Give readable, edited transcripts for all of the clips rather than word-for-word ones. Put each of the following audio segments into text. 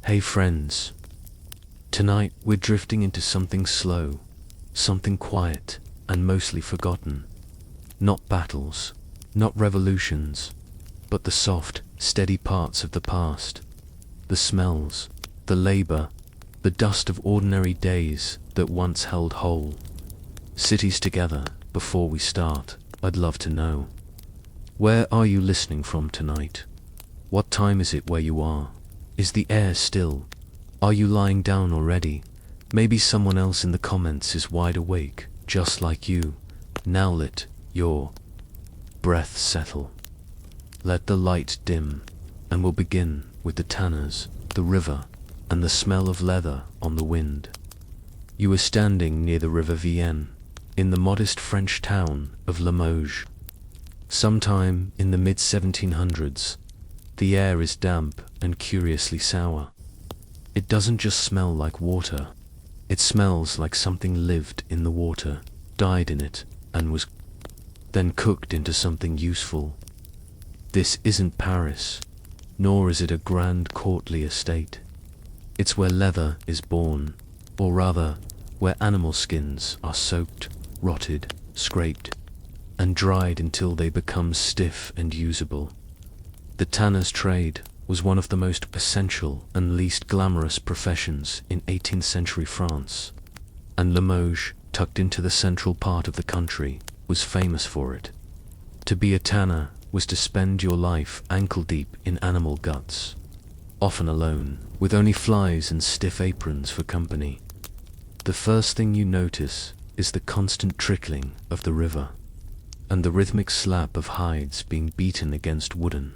Hey friends, tonight we're drifting into something slow, something quiet and mostly forgotten. Not battles, not revolutions, but the soft, steady parts of the past. The smells, the labor, the dust of ordinary days that once held whole cities together. Before we start, I'd love to know, where are you listening from tonight? What time is it where you are? Is the air still? Are you lying down already? Maybe someone else in the comments is wide awake, just like you. Now let your breath settle. Let the light dim, and we'll begin with the tanners, the river, and the smell of leather on the wind. You are standing near the river Vienne, in the modest French town of Limoges. Sometime in the mid-1700s, the air is damp and curiously sour. It doesn't just smell like water, it smells like something lived in the water, died in it, and was then cooked into something useful. This isn't Paris, nor is it a grand courtly estate. It's where leather is born, or rather, where animal skins are soaked, rotted, scraped, and dried until they become stiff and usable. The tanner's trade was one of the most essential and least glamorous professions in 18th century France, and Limoges, tucked into the central part of the country, was famous for it. To be a tanner was to spend your life ankle-deep in animal guts, often alone, with only flies and stiff aprons for company. The first thing you notice is the constant trickling of the river, and the rhythmic slap of hides being beaten against wooden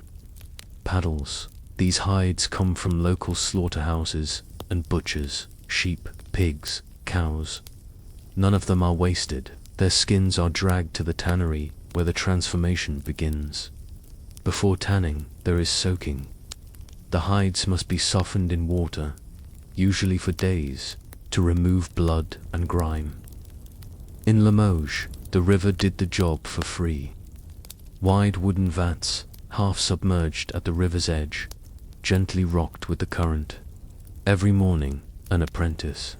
paddles. These hides come from local slaughterhouses and butchers, sheep, pigs, cows. None of them are wasted. Their skins are dragged to the tannery where the transformation begins. Before tanning, there is soaking. The hides must be softened in water, usually for days, to remove blood and grime. In Limoges, the river did the job for free. Wide wooden vats, half submerged at the river's edge, gently rocked with the current. Every morning, an apprentice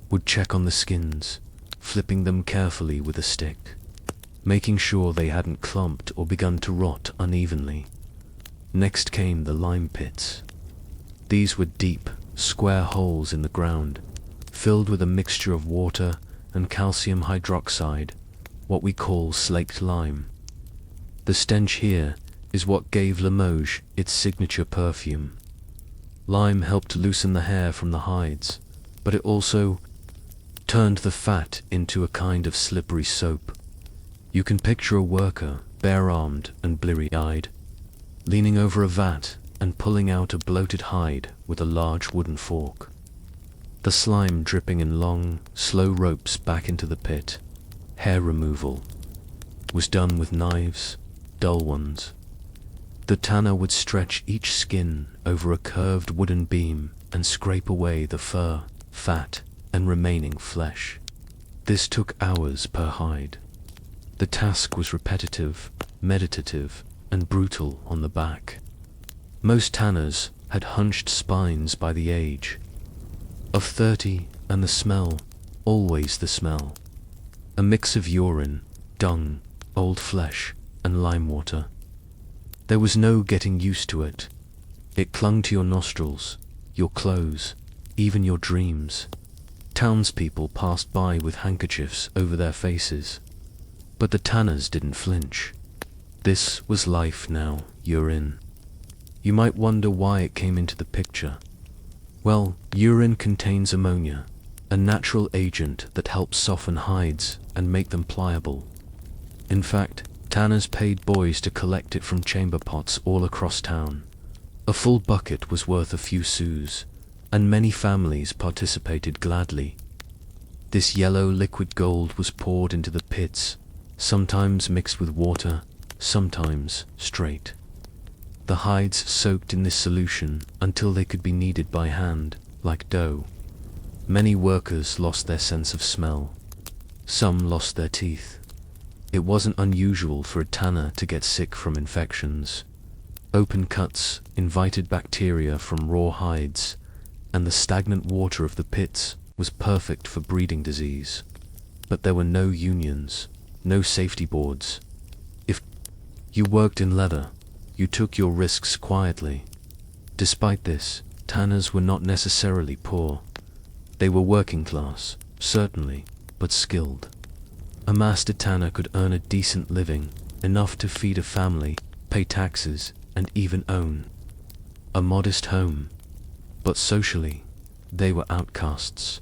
would check on the skins, flipping them carefully with a stick, making sure they hadn't clumped or begun to rot unevenly. Next came the lime pits. These were deep, square holes in the ground, filled with a mixture of water and calcium hydroxide, what we call slaked lime. The stench here is what gave Limoges its signature perfume. Lime helped loosen the hair from the hides, but it also turned the fat into a kind of slippery soap. You can picture a worker, bare-armed and bleary-eyed, leaning over a vat and pulling out a bloated hide with a large wooden fork. The slime dripping in long, slow ropes back into the pit. Hair removal was done with knives, dull ones. The tanner would stretch each skin over a curved wooden beam and scrape away the fur, fat, and remaining flesh. This took hours per hide. The task was repetitive, meditative, and brutal on the back. Most tanners had hunched spines by the age of 30, and the smell, always the smell. A mix of urine, dung, old flesh, and lime water. There was no getting used to it. It clung to your nostrils, your clothes, even your dreams. Townspeople passed by with handkerchiefs over their faces, but the tanners didn't flinch. This was life now, urine. You might wonder why it came into the picture. Well, urine contains ammonia, a natural agent that helps soften hides and make them pliable. In fact, tanners paid boys to collect it from chamber pots all across town. A full bucket was worth a few sous, and many families participated gladly. This yellow liquid gold was poured into the pits, sometimes mixed with water, sometimes straight. The hides soaked in this solution until they could be kneaded by hand, like dough. Many workers lost their sense of smell. Some lost their teeth. It wasn't unusual for a tanner to get sick from infections. Open cuts invited bacteria from raw hides, and the stagnant water of the pits was perfect for breeding disease. But there were no unions, no safety boards. If you worked in leather, you took your risks quietly. Despite this, tanners were not necessarily poor. They were working class, certainly, but skilled. A master tanner could earn a decent living, enough to feed a family, pay taxes, and even own a modest home. But socially, they were outcasts.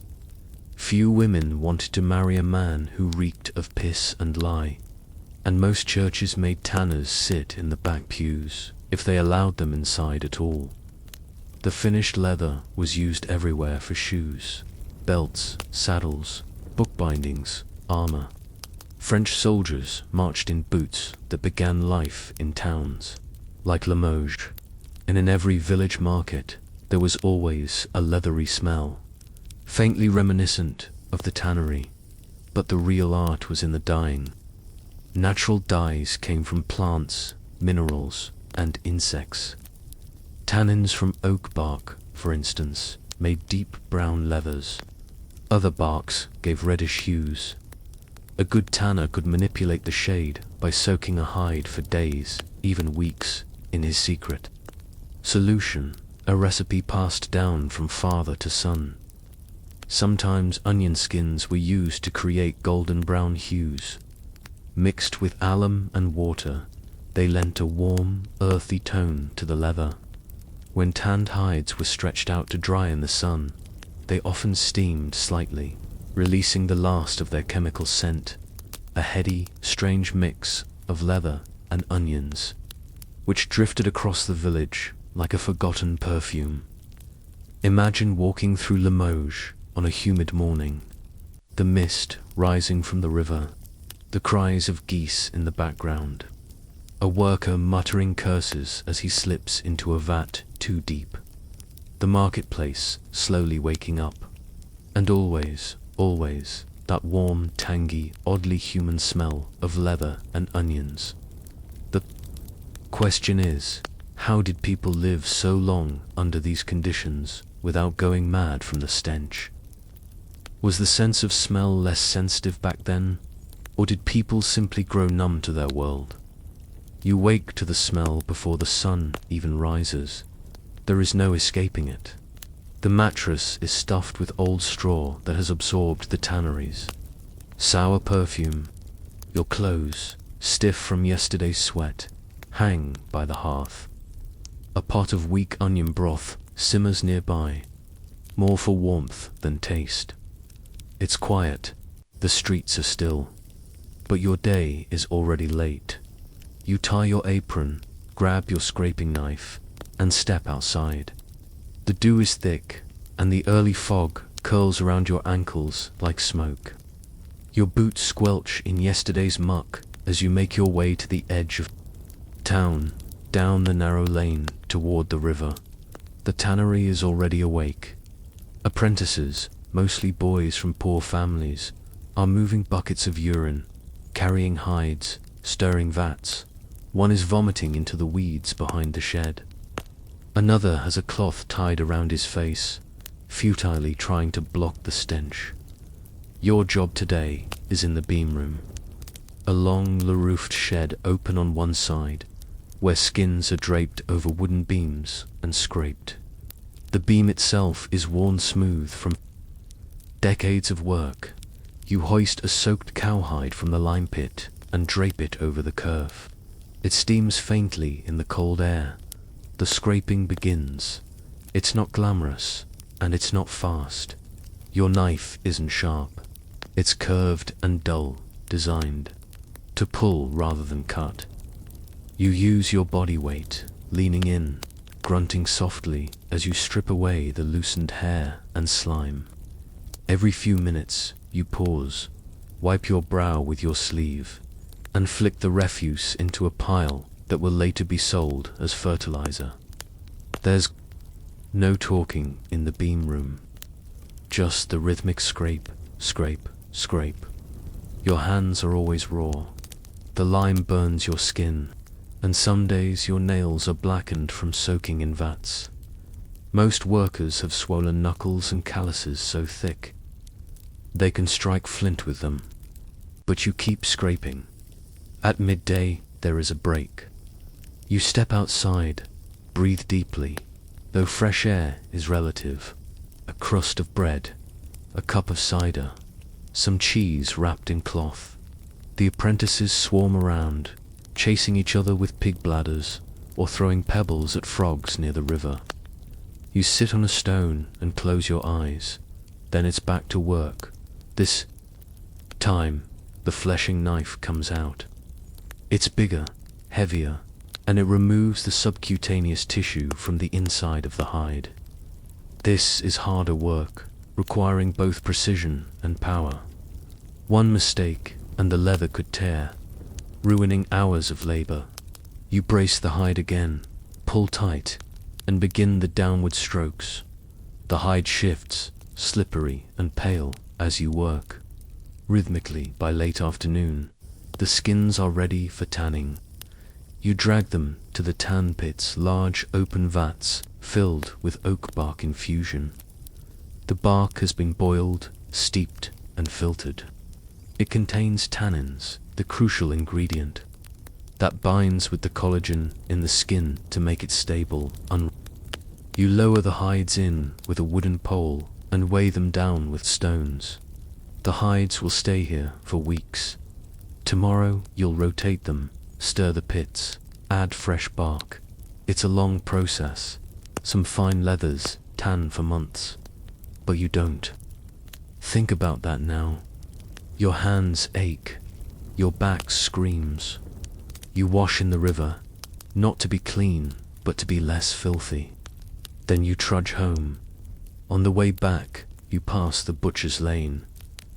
Few women wanted to marry a man who reeked of piss and lie, and most churches made tanners sit in the back pews, if they allowed them inside at all. The finished leather was used everywhere for shoes, belts, saddles, bookbindings, armor. French soldiers marched in boots that began life in towns, like Limoges, and in every village market there was always a leathery smell, faintly reminiscent of the tannery, but the real art was in the dyeing. Natural dyes came from plants, minerals, and insects. Tannins from oak bark, for instance, made deep brown leathers. Other barks gave reddish hues. A good tanner could manipulate the shade by soaking a hide for days, even weeks, in his secret solution, a recipe passed down from father to son. Sometimes onion skins were used to create golden brown hues. Mixed with alum and water, they lent a warm, earthy tone to the leather. When tanned hides were stretched out to dry in the sun, they often steamed slightly, releasing the last of their chemical scent, a heady, strange mix of leather and onions, which drifted across the village like a forgotten perfume. Imagine walking through Limoges on a humid morning, the mist rising from the river, the cries of geese in the background, a worker muttering curses as he slips into a vat too deep, the marketplace slowly waking up, and always, always, that warm, tangy, oddly human smell of leather and onions. The question is, how did people live so long under these conditions without going mad from the stench? Was the sense of smell less sensitive back then, or did people simply grow numb to their world? You wake to the smell before the sun even rises. There is no escaping it. The mattress is stuffed with old straw that has absorbed the tanneries. Sour perfume. Your clothes, stiff from yesterday's sweat, hang by the hearth. A pot of weak onion broth simmers nearby, more for warmth than taste. It's quiet, the streets are still, but your day is already late. You tie your apron, grab your scraping knife, and step outside. The dew is thick, and the early fog curls around your ankles like smoke. Your boots squelch in yesterday's muck as you make your way to the edge of town, down the narrow lane toward the river. The tannery is already awake. Apprentices, mostly boys from poor families, are moving buckets of urine, carrying hides, stirring vats. One is vomiting into the weeds behind the shed. Another has a cloth tied around his face, futilely trying to block the stench. Your job today is in the beam room. A long, le-roofed shed open on one side, where skins are draped over wooden beams and scraped. The beam itself is worn smooth from decades of work. You hoist a soaked cowhide from the lime pit and drape it over the curve. It steams faintly in the cold air. The scraping begins. It's not glamorous, and it's not fast. Your knife isn't sharp. It's curved and dull, designed to pull rather than cut. You use your body weight, leaning in, grunting softly as you strip away the loosened hair and slime. Every few minutes, you pause, wipe your brow with your sleeve, and flick the refuse into a pile that will later be sold as fertilizer. There's no talking in the beam room, just the rhythmic scrape, scrape, scrape. Your hands are always raw. The lime burns your skin, and some days your nails are blackened from soaking in vats. Most workers have swollen knuckles and calluses so thick they can strike flint with them. But you keep scraping. At midday, there is a break. You step outside, breathe deeply, though fresh air is relative. A crust of bread, a cup of cider, some cheese wrapped in cloth. The apprentices swarm around, chasing each other with pig bladders, or throwing pebbles at frogs near the river. You sit on a stone and close your eyes. Then it's back to work. This time, the fleshing knife comes out. It's bigger, heavier, and it removes the subcutaneous tissue from the inside of the hide. This is harder work, requiring both precision and power. One mistake, and the leather could tear, ruining hours of labor. You brace the hide again, pull tight, and begin the downward strokes. The hide shifts, slippery and pale, as you work. Rhythmically, by late afternoon, the skins are ready for tanning. You drag them to the tan pits, large open vats filled with oak bark infusion. The bark has been boiled, steeped, and filtered. It contains tannins, the crucial ingredient that binds with the collagen in the skin to make it stable. You lower the hides in with a wooden pole and weigh them down with stones. The hides will stay here for weeks. Tomorrow you'll rotate them, stir the pits, add fresh bark. It's a long process. Some fine leathers tan for months. But you don't think about that now. Your hands ache. Your back screams. You wash in the river, not to be clean, but to be less filthy. Then you trudge home. On the way back, you pass the butcher's lane.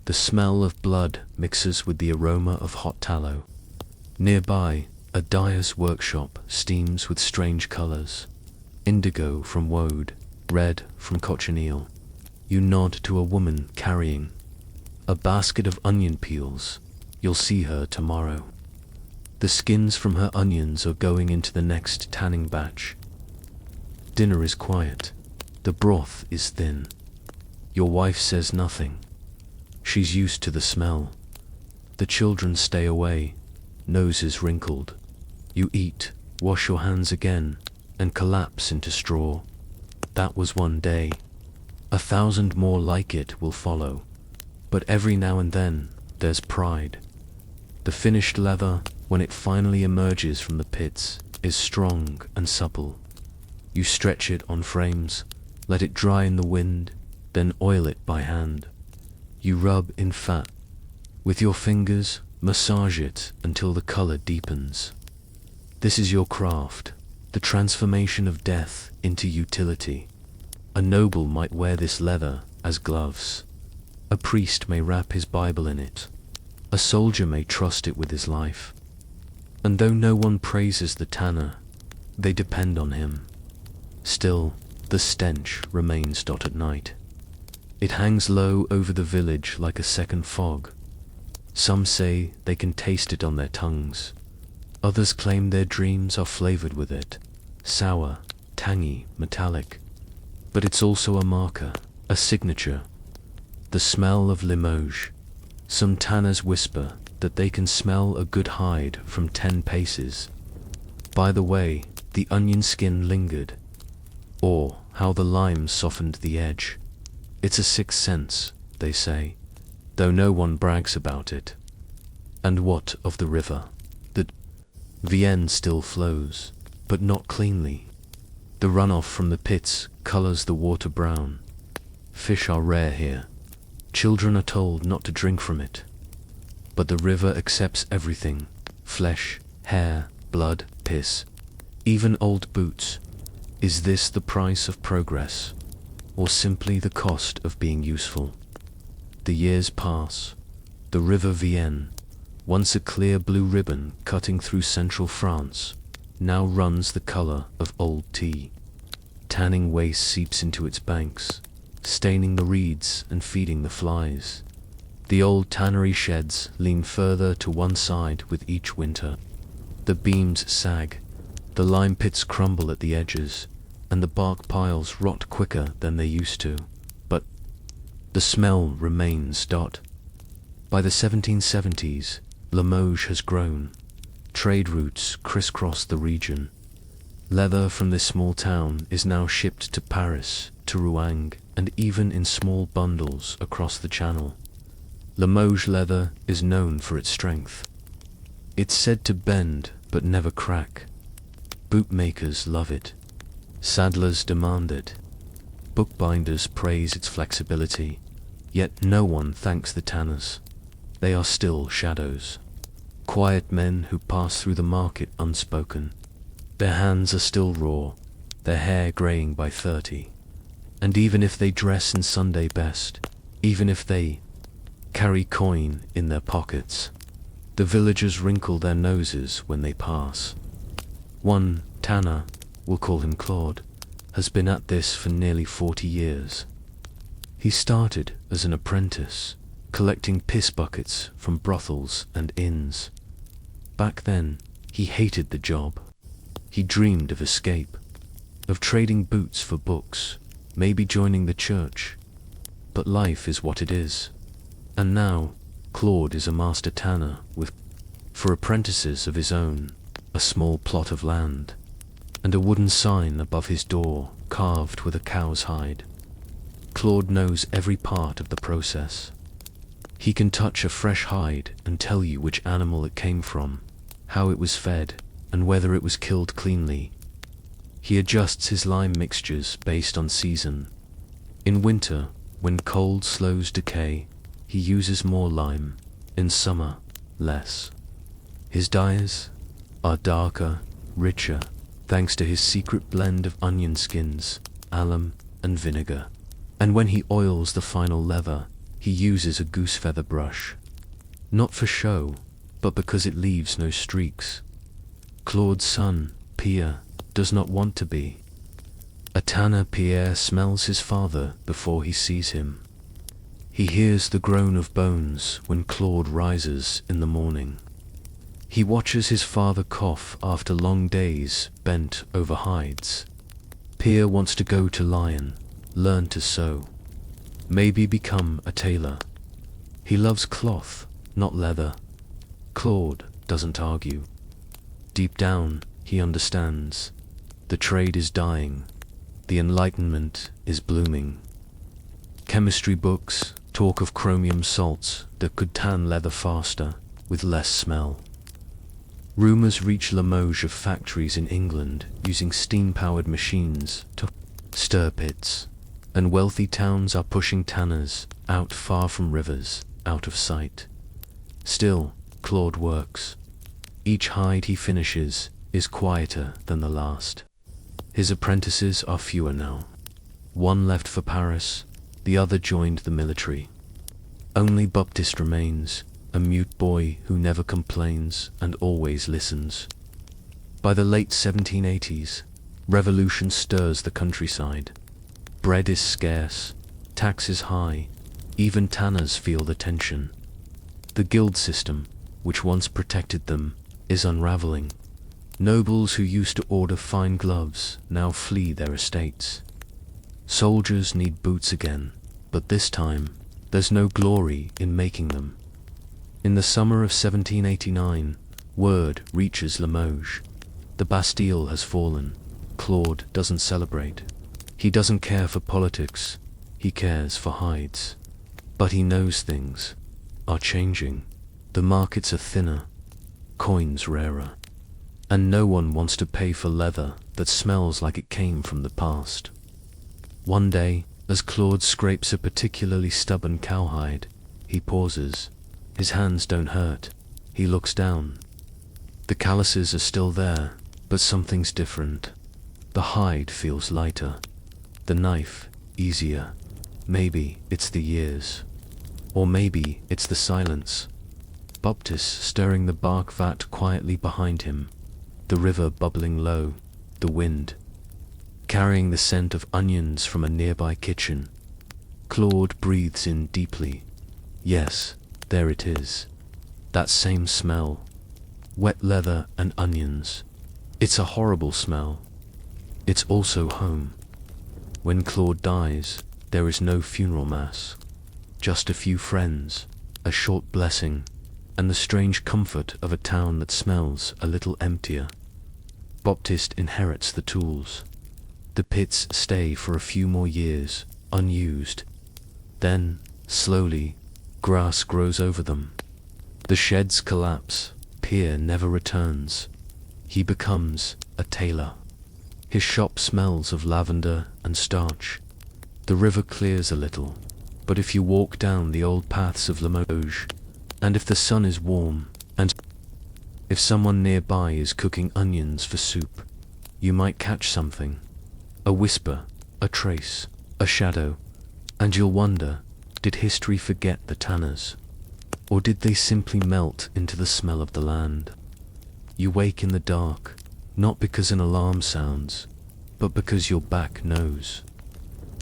The smell of blood mixes with the aroma of hot tallow. Nearby, a dyer's workshop steams with strange colors. Indigo from woad, red from cochineal. You nod to a woman carrying a basket of onion peels. You'll see her tomorrow. The skins from her onions are going into the next tanning batch. Dinner is quiet. The broth is thin. Your wife says nothing. She's used to the smell. The children stay away, noses wrinkled. You eat, wash your hands again, and collapse into straw. That was one day. 1,000 more like it will follow. But every now and then, there's pride. The finished leather, when it finally emerges from the pits, is strong and supple. You stretch it on frames, let it dry in the wind, then oil it by hand. You rub in fat. With your fingers, massage it until the color deepens. This is your craft, the transformation of death into utility. A noble might wear this leather as gloves. A priest may wrap his Bible in it. A soldier may trust it with his life. And though no one praises the tanner, they depend on him. Still, the stench remains at night. It hangs low over the village like a second fog. Some say they can taste it on their tongues. Others claim their dreams are flavored with it, sour, tangy, metallic. But it's also a marker, a signature. The smell of Limoges. Some tanners whisper that they can smell a good hide from 10 paces. By the way the onion skin lingered, or how the lime softened the edge. It's a sixth sense, they say, though no one brags about it. And what of the river? The Vienne still flows, but not cleanly. The runoff from the pits colors the water brown. Fish are rare here. Children are told not to drink from it. But the river accepts everything: flesh, hair, blood, piss, even old boots. Is this the price of progress, or simply the cost of being useful? The years pass. The river Vienne, once a clear blue ribbon cutting through central France, now runs the color of old tea. Tanning waste seeps into its banks, staining the reeds and feeding the flies. The old tannery sheds lean further to one side with each winter. The beams sag, the lime pits crumble at the edges, and the bark piles rot quicker than they used to. But the smell remains. By the 1770s, Limoges has grown. Trade routes crisscross the region. Leather from this small town is now shipped to Paris, to Rouen, and even in small bundles across the Channel. Limoges leather is known for its strength. It's said to bend but never crack. Bootmakers love it. Saddlers demand it. Bookbinders praise its flexibility. Yet no one thanks the tanners. They are still shadows. Quiet men who pass through the market unspoken. Their hands are still raw, their hair graying by 30. And even if they dress in Sunday best, even if they carry coin in their pockets, the villagers wrinkle their noses when they pass. One tanner, we'll call him Claude, has been at this for nearly 40 years. He started as an apprentice, collecting piss buckets from brothels and inns. Back then, he hated the job. He dreamed of escape, of trading boots for books, maybe joining the church. But life is what it is. And now, Claude is a master tanner with, for apprentices of his own, a small plot of land, and a wooden sign above his door carved with a cow's hide. Claude knows every part of the process. He can touch a fresh hide and tell you which animal it came from, how it was fed, and whether it was killed cleanly. He adjusts his lime mixtures based on season. In winter, when cold slows decay, he uses more lime. In summer, less. His dyes are darker, richer, thanks to his secret blend of onion skins, alum, and vinegar. And when he oils the final leather, he uses a goose feather brush. Not for show, but because it leaves no streaks. Claude's son, Pierre, does not want to be. A tanner, Pierre smells his father before he sees him. He hears the groan of bones when Claude rises in the morning. He watches his father cough after long days bent over hides. Pierre wants to go to Lyon, learn to sew, maybe become a tailor. He loves cloth, not leather. Claude doesn't argue. Deep down, he understands. The trade is dying. The Enlightenment is blooming. Chemistry books talk of chromium salts that could tan leather faster, with less smell. Rumors reach Limoges of factories in England using steam-powered machines to stir pits, and wealthy towns are pushing tanners out far from rivers, out of sight. Still, Claude works. Each hide he finishes is quieter than the last. His apprentices are fewer now. One left for Paris, the other joined the military. Only Baptiste remains, a mute boy who never complains and always listens. By the late 1780s, revolution stirs the countryside. Bread is scarce, taxes high, even tanners feel the tension. The guild system, which once protected them, is unraveling. Nobles who used to order fine gloves now flee their estates. Soldiers need boots again, but this time, there's no glory in making them. In the summer of 1789, word reaches Limoges. The Bastille has fallen. Claude doesn't celebrate. He doesn't care for politics. He cares for hides. But he knows things are changing. The markets are thinner, coins rarer, and no one wants to pay for leather that smells like it came from the past. One day, as Claude scrapes a particularly stubborn cowhide, he pauses. His hands don't hurt. He looks down. The calluses are still there, but something's different. The hide feels lighter. The knife, easier. Maybe it's the years. Or maybe it's the silence. Baptiste stirring the bark vat quietly behind him. The river bubbling low. The wind carrying the scent of onions from a nearby kitchen. Claude breathes in deeply. Yes, there it is. That same smell. Wet leather and onions. It's a horrible smell. it's also home. When Claude dies, there is no funeral mass. Just a few friends, a short blessing, and the strange comfort of a town that smells a little emptier. Baptiste inherits the tools. The pits stay for a few more years, unused. Then, slowly, grass grows over them. The sheds collapse. Pierre never returns. He becomes a tailor. His shop smells of lavender and starch. The river clears a little, but if you walk down the old paths of Limoges, and if the sun is warm, and if someone nearby is cooking onions for soup, you might catch something. A whisper, a trace, a shadow, and you'll wonder, did history forget the tanners? Or did they simply melt into the smell of the land? You wake in the dark, not because an alarm sounds, but because your back knows.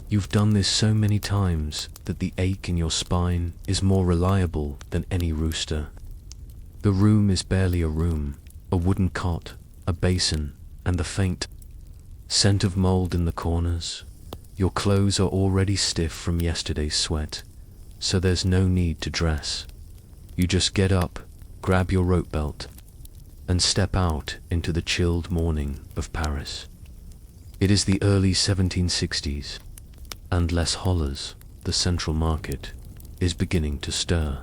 You've done this so many times that the ache in your spine is more reliable than any rooster. The room is barely a room, a wooden cot, a basin, and the faint scent of mold in the corners. Your clothes are already stiff from yesterday's sweat, so there's no need to dress. You just get up, grab your rope belt, and step out into the chilled morning of Paris. It is the early 1760s, and Les Holles, the central market, is beginning to stir.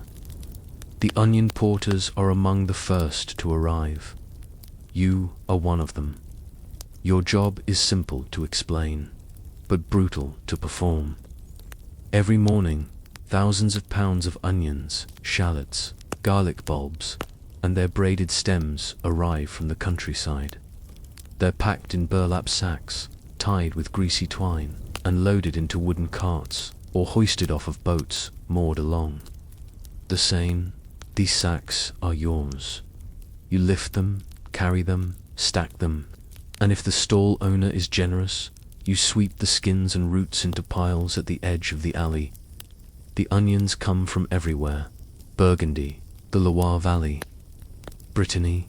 The onion porters are among the first to arrive. You are one of them. Your job is simple to explain, but brutal to perform. Every morning, thousands of pounds of onions, shallots, garlic bulbs, and their braided stems arrive from the countryside. They're packed in burlap sacks, tied with greasy twine, and loaded into wooden carts, or hoisted off of boats moored along. These sacks are yours. You lift them, carry them, stack them, and if the stall owner is generous, you sweep the skins and roots into piles at the edge of the alley. The onions come from everywhere: Burgundy, the Loire Valley, Brittany.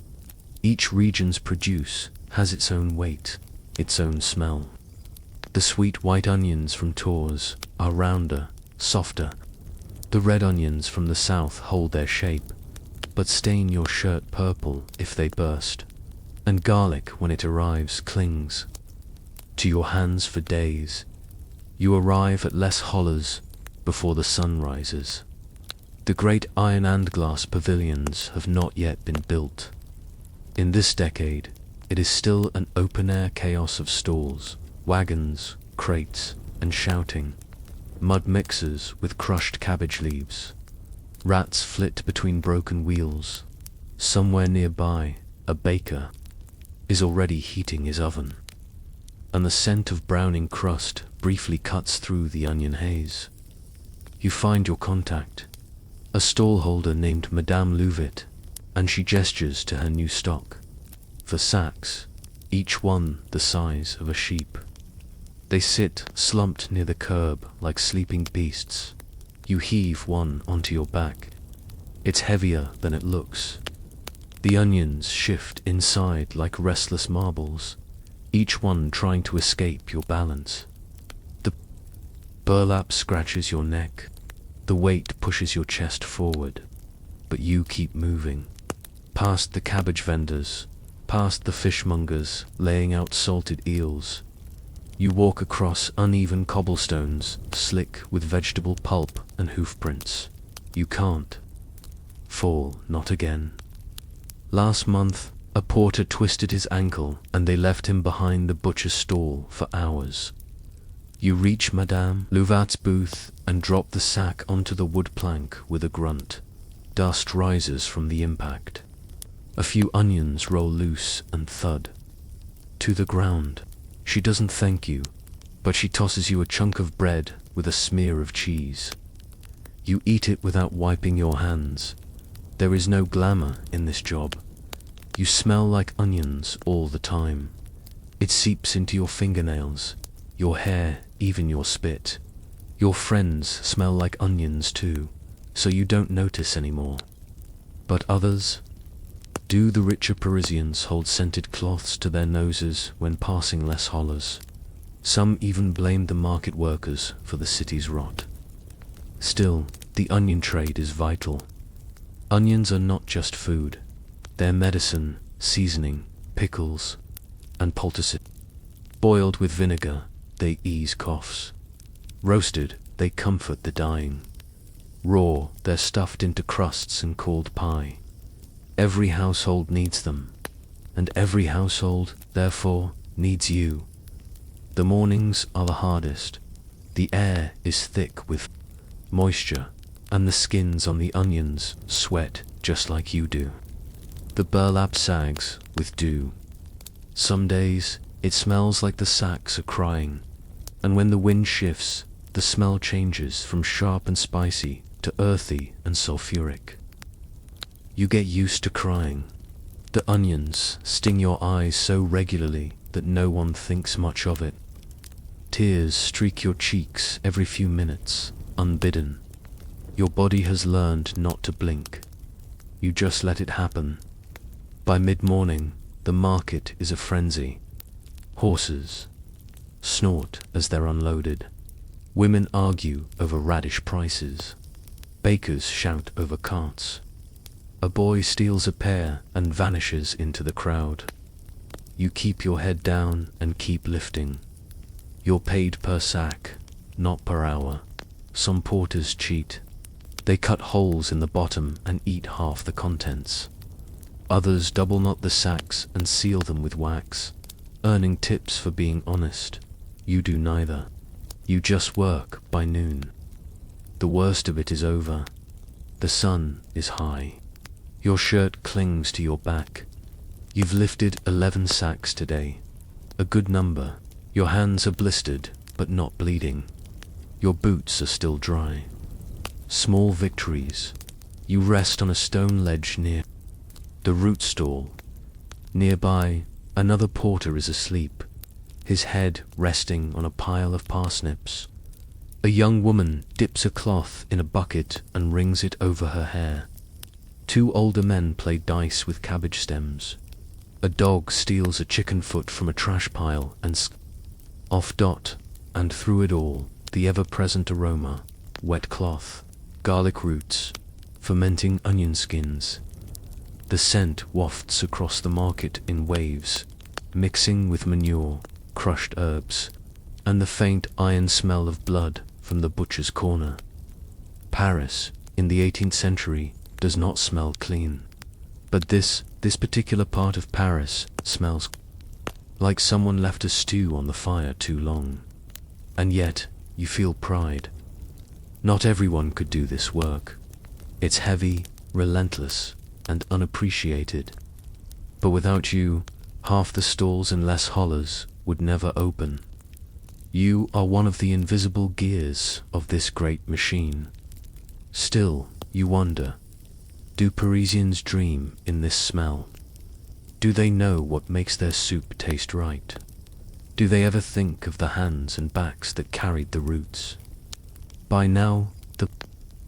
Each region's produce has its own weight, its own smell. The sweet white onions from Tours are rounder, softer. The red onions from the south hold their shape, but stain your shirt purple if they burst. And garlic, when it arrives, clings to your hands for days. You arrive at Les Holles before the sun rises. The great iron and glass pavilions have not yet been built. In this decade, it is still an open-air chaos of stalls, wagons, crates, and shouting. Mud mixers with crushed cabbage leaves. Rats flit between broken wheels. Somewhere nearby, a baker is already heating his oven, and the scent of browning crust briefly cuts through the onion haze. You find your contact, a stallholder named Madame Louvit, and she gestures to her new stock. For sacks, each one the size of a sheep. They sit slumped near the curb like sleeping beasts. You heave one onto your back. It's heavier than it looks. The onions shift inside like restless marbles, each one trying to escape your balance. The burlap scratches your neck. The weight pushes your chest forward, but you keep moving. Past the cabbage vendors, past the fishmongers laying out salted eels. You walk across uneven cobblestones, slick with vegetable pulp and hoof prints. You can't fall, not again. Last month, a porter twisted his ankle and they left him behind the butcher's stall for hours. You reach Madame Louvit's booth and drop the sack onto the wood plank with a grunt. Dust rises from the impact. A few onions roll loose and thud to the ground. She doesn't thank you, but she tosses you a chunk of bread with a smear of cheese. You eat it without wiping your hands. There is no glamour in this job. You smell like onions all the time. It seeps into your fingernails, your hair, even your spit. Your friends smell like onions too, so you don't notice anymore. But others Do the richer Parisians hold scented cloths to their noses when passing less hollers? Some even blame the market workers for the city's rot. Still, the onion trade is vital. Onions are not just food. They're medicine, seasoning, pickles, and poultice. Boiled with vinegar, they ease coughs. Roasted, they comfort the dying. Raw, they're stuffed into crusts and called pie. Every household needs them, and every household, therefore, needs you. The mornings are the hardest. The air is thick with moisture, and the skins on the onions sweat just like you do. The burlap sags with dew. Some days, it smells like the sacks are crying, and when the wind shifts, the smell changes from sharp and spicy to earthy and sulfuric. You get used to crying. The onions sting your eyes so regularly that no one thinks much of it. Tears streak your cheeks every few minutes, unbidden. Your body has learned not to blink. You just let it happen. By mid-morning, the market is a frenzy. Horses snort as they're unloaded. Women argue over radish prices. Bakers shout over carts. A boy steals a pear and vanishes into the crowd. You keep your head down and keep lifting. You're paid per sack, not per hour. Some porters cheat. They cut holes in the bottom and eat half the contents. Others double knot the sacks and seal them with wax, earning tips for being honest. You do neither. You just work by noon. The worst of it is over. The sun is high. Your shirt clings to your back. You've lifted 11 sacks today. A good number. Your hands are blistered, but not bleeding. Your boots are still dry. Small victories. You rest on a stone ledge near the root stall. Nearby, another porter is asleep, his head resting on a pile of parsnips. A young woman dips a cloth in a bucket and wrings it over her hair. 2 older men play dice with cabbage stems. A dog steals a chicken foot from a trash pile and off dot, and through it all, the ever-present aroma, wet cloth, garlic roots, fermenting onion skins. The scent wafts across the market in waves, mixing with manure, crushed herbs, and the faint iron smell of blood from the butcher's corner. Paris, in the 18th century, does not smell clean. But this particular part of Paris smells like someone left a stew on the fire too long. And yet, you feel pride. Not everyone could do this work. It's heavy, relentless, and unappreciated. But without you, half the stalls in Les Hollers would never open. You are one of the invisible gears of this great machine. Still, you wonder, do Parisians dream in this smell? Do they know what makes their soup taste right? Do they ever think of the hands and backs that carried the roots? By now, the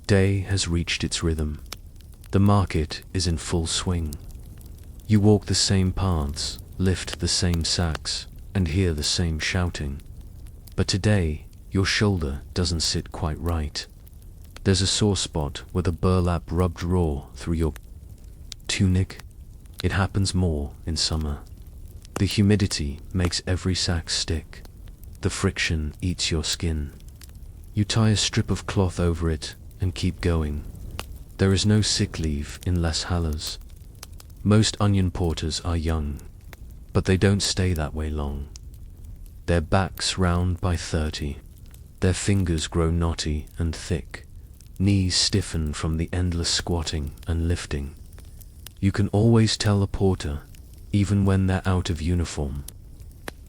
day has reached its rhythm. The market is in full swing. You walk the same paths, lift the same sacks, and hear the same shouting. But today, your shoulder doesn't sit quite right. There's a sore spot where the burlap rubbed raw through your tunic. It happens more in summer. The humidity makes every sack stick. The friction eats your skin. You tie a strip of cloth over it and keep going. There is no sick leave in Les Halles. Most onion porters are young, but they don't stay that way long. Their backs round by 30. Their fingers grow knotty and thick. Knees stiffen from the endless squatting and lifting. You can always tell a porter, even when they're out of uniform.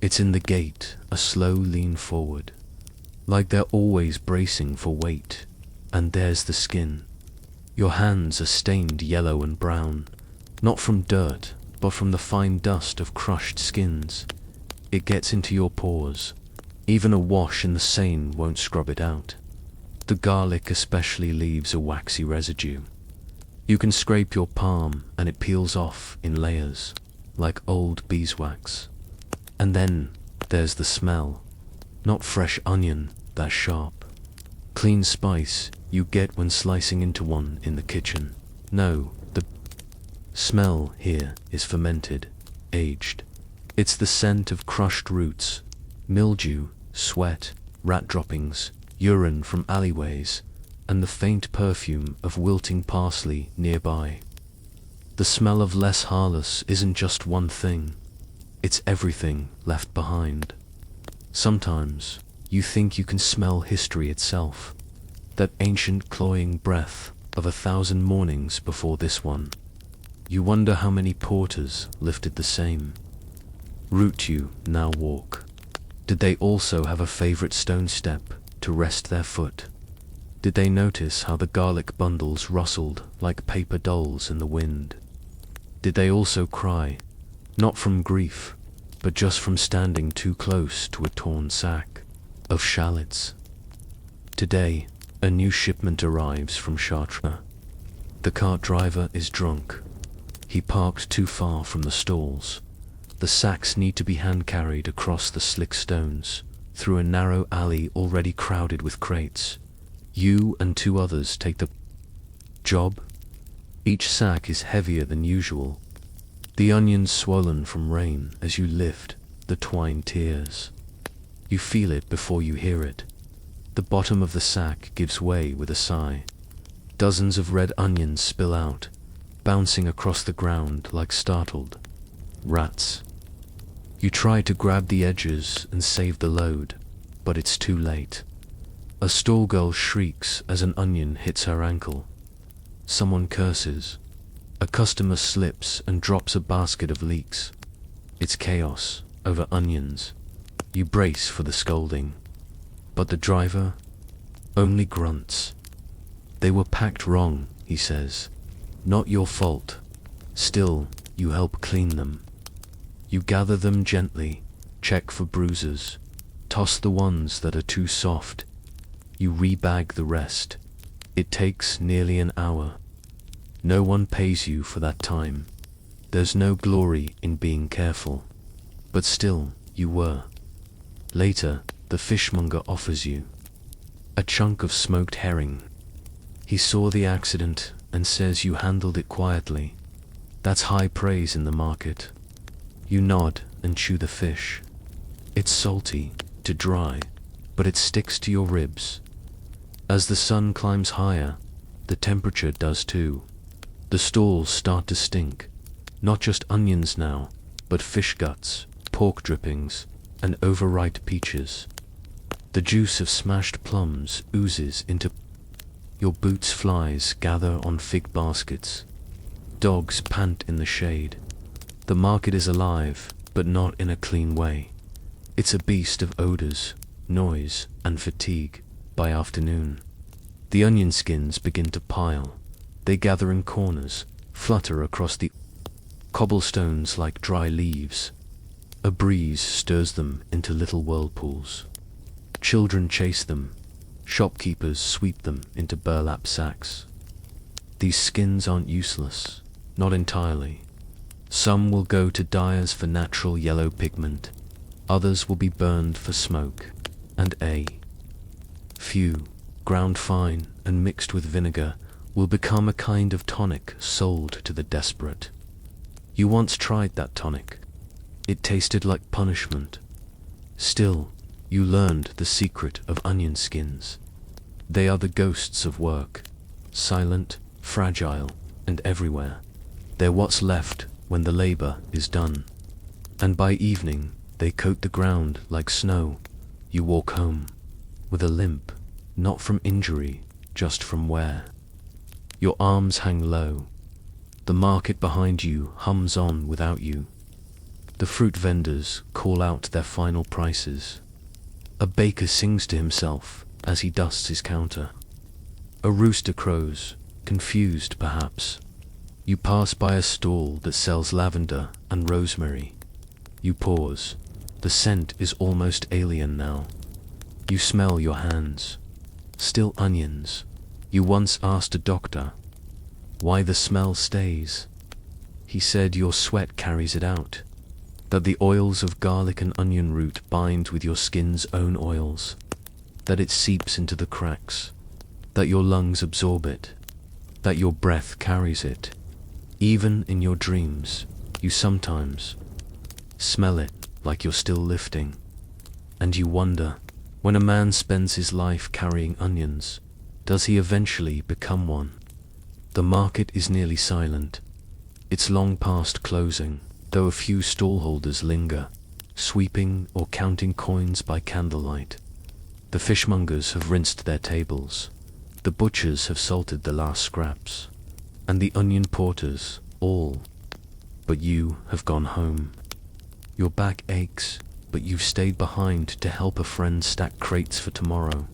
It's in the gait, a slow lean forward, like they're always bracing for weight. And there's the skin. Your hands are stained yellow and brown, not from dirt, but from the fine dust of crushed skins. It gets into your pores. Even a wash in the Seine won't scrub it out. The garlic especially leaves a waxy residue. You can scrape your palm and it peels off in layers, like old beeswax. And then there's the smell. Not fresh onion, that sharp, clean spice you get when slicing into one in the kitchen. No, the smell here is fermented, aged. It's the scent of crushed roots, mildew, sweat, rat droppings, urine from alleyways, and the faint perfume of wilting parsley nearby. The smell of Les Harless isn't just one thing, it's everything left behind. Sometimes you think you can smell history itself, that ancient cloying breath of 1,000 mornings before this one. You wonder how many porters lifted the same route you now walk. Did they also have a favorite stone step to rest their foot? Did they notice how the garlic bundles rustled like paper dolls in the wind? Did they also cry, not from grief, but just from standing too close to a torn sack of shallots? Today, a new shipment arrives from Chartres. The cart driver is drunk. He parked too far from the stalls. The sacks need to be hand-carried across the slick stones, through a narrow alley already crowded with crates. You and 2 others take the job. Each sack is heavier than usual. The onions swollen from rain as you lift the twine tears. You feel it before you hear it. The bottom of the sack gives way with a sigh. Dozens of red onions spill out, bouncing across the ground like startled rats. You try to grab the edges and save the load, but it's too late. A stall girl shrieks as an onion hits her ankle. Someone curses. A customer slips and drops a basket of leeks. It's chaos over onions. You brace for the scolding, but the driver only grunts. They were packed wrong, he says. Not your fault. Still, you help clean them. You gather them gently, check for bruises, toss the ones that are too soft. You rebag the rest. It takes nearly an hour. No one pays you for that time. There's no glory in being careful. But still, you were. Later, the fishmonger offers you a chunk of smoked herring. He saw the accident and says you handled it quietly. That's high praise in the market. You nod and chew the fish. It's salty, to dry, but it sticks to your ribs. As the sun climbs higher, the temperature does too. The stalls start to stink. Not just onions now, but fish guts, pork drippings, and overripe peaches. The juice of smashed plums oozes into your boots. Flies gather on fig baskets. Dogs pant in the shade. The market is alive, but not in a clean way. It's a beast of odors, noise, and fatigue. By afternoon, the onion skins begin to pile. They gather in corners, flutter across the cobblestones like dry leaves. A breeze stirs them into little whirlpools. Children chase them. Shopkeepers sweep them into burlap sacks. These skins aren't useless, not entirely. Some will go to dyers for natural yellow pigment. Others will be burned for smoke. And a few, ground fine and mixed with vinegar, will become a kind of tonic sold to the desperate. You once tried that tonic. It tasted like punishment. Still, you learned the secret of onion skins. They are the ghosts of work, silent, fragile, and everywhere. They're what's left when the labor is done. And by evening, they coat the ground like snow. You walk home with a limp, not from injury, just from wear. Your arms hang low. The market behind you hums on without you. The fruit vendors call out their final prices. A baker sings to himself as he dusts his counter. A rooster crows, confused perhaps. You pass by a stall that sells lavender and rosemary. You pause. The scent is almost alien now. You smell your hands. Still onions. You once asked a doctor, why the smell stays. He said your sweat carries it out, that the oils of garlic and onion root bind with your skin's own oils, that it seeps into the cracks, that your lungs absorb it, that your breath carries it. Even in your dreams, you sometimes smell it like you're still lifting. And you wonder, when a man spends his life carrying onions, does he eventually become one? The market is nearly silent. It's long past closing, though a few stallholders linger, sweeping or counting coins by candlelight. The fishmongers have rinsed their tables, the butchers have salted the last scraps, and the onion porters, all. But you have gone home. Your back aches, but you've stayed behind to help a friend stack crates for tomorrow.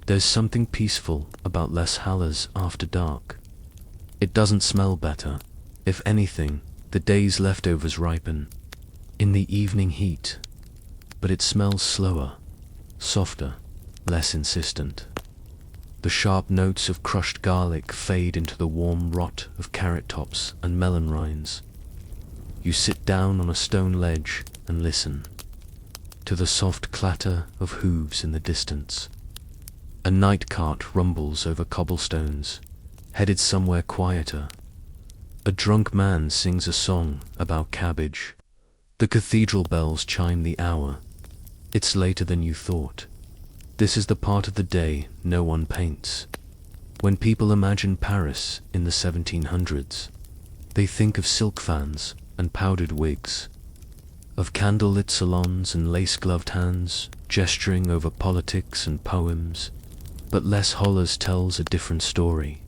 There's something peaceful about Les Halles after dark. It doesn't smell better. If anything, the day's leftovers ripen in the evening heat, but it smells slower, softer, less insistent. The sharp notes of crushed garlic fade into the warm rot of carrot tops and melon rinds. You sit down on a stone ledge and listen to the soft clatter of hooves in the distance. A night cart rumbles over cobblestones, headed somewhere quieter. A drunk man sings a song about cabbage. The cathedral bells chime the hour. It's later than you thought. This is the part of the day no one paints. When people imagine Paris in the 1700s, they think of silk fans and powdered wigs, of candlelit salons and lace-gloved hands gesturing over politics and poems. But Les Halles tells a different story.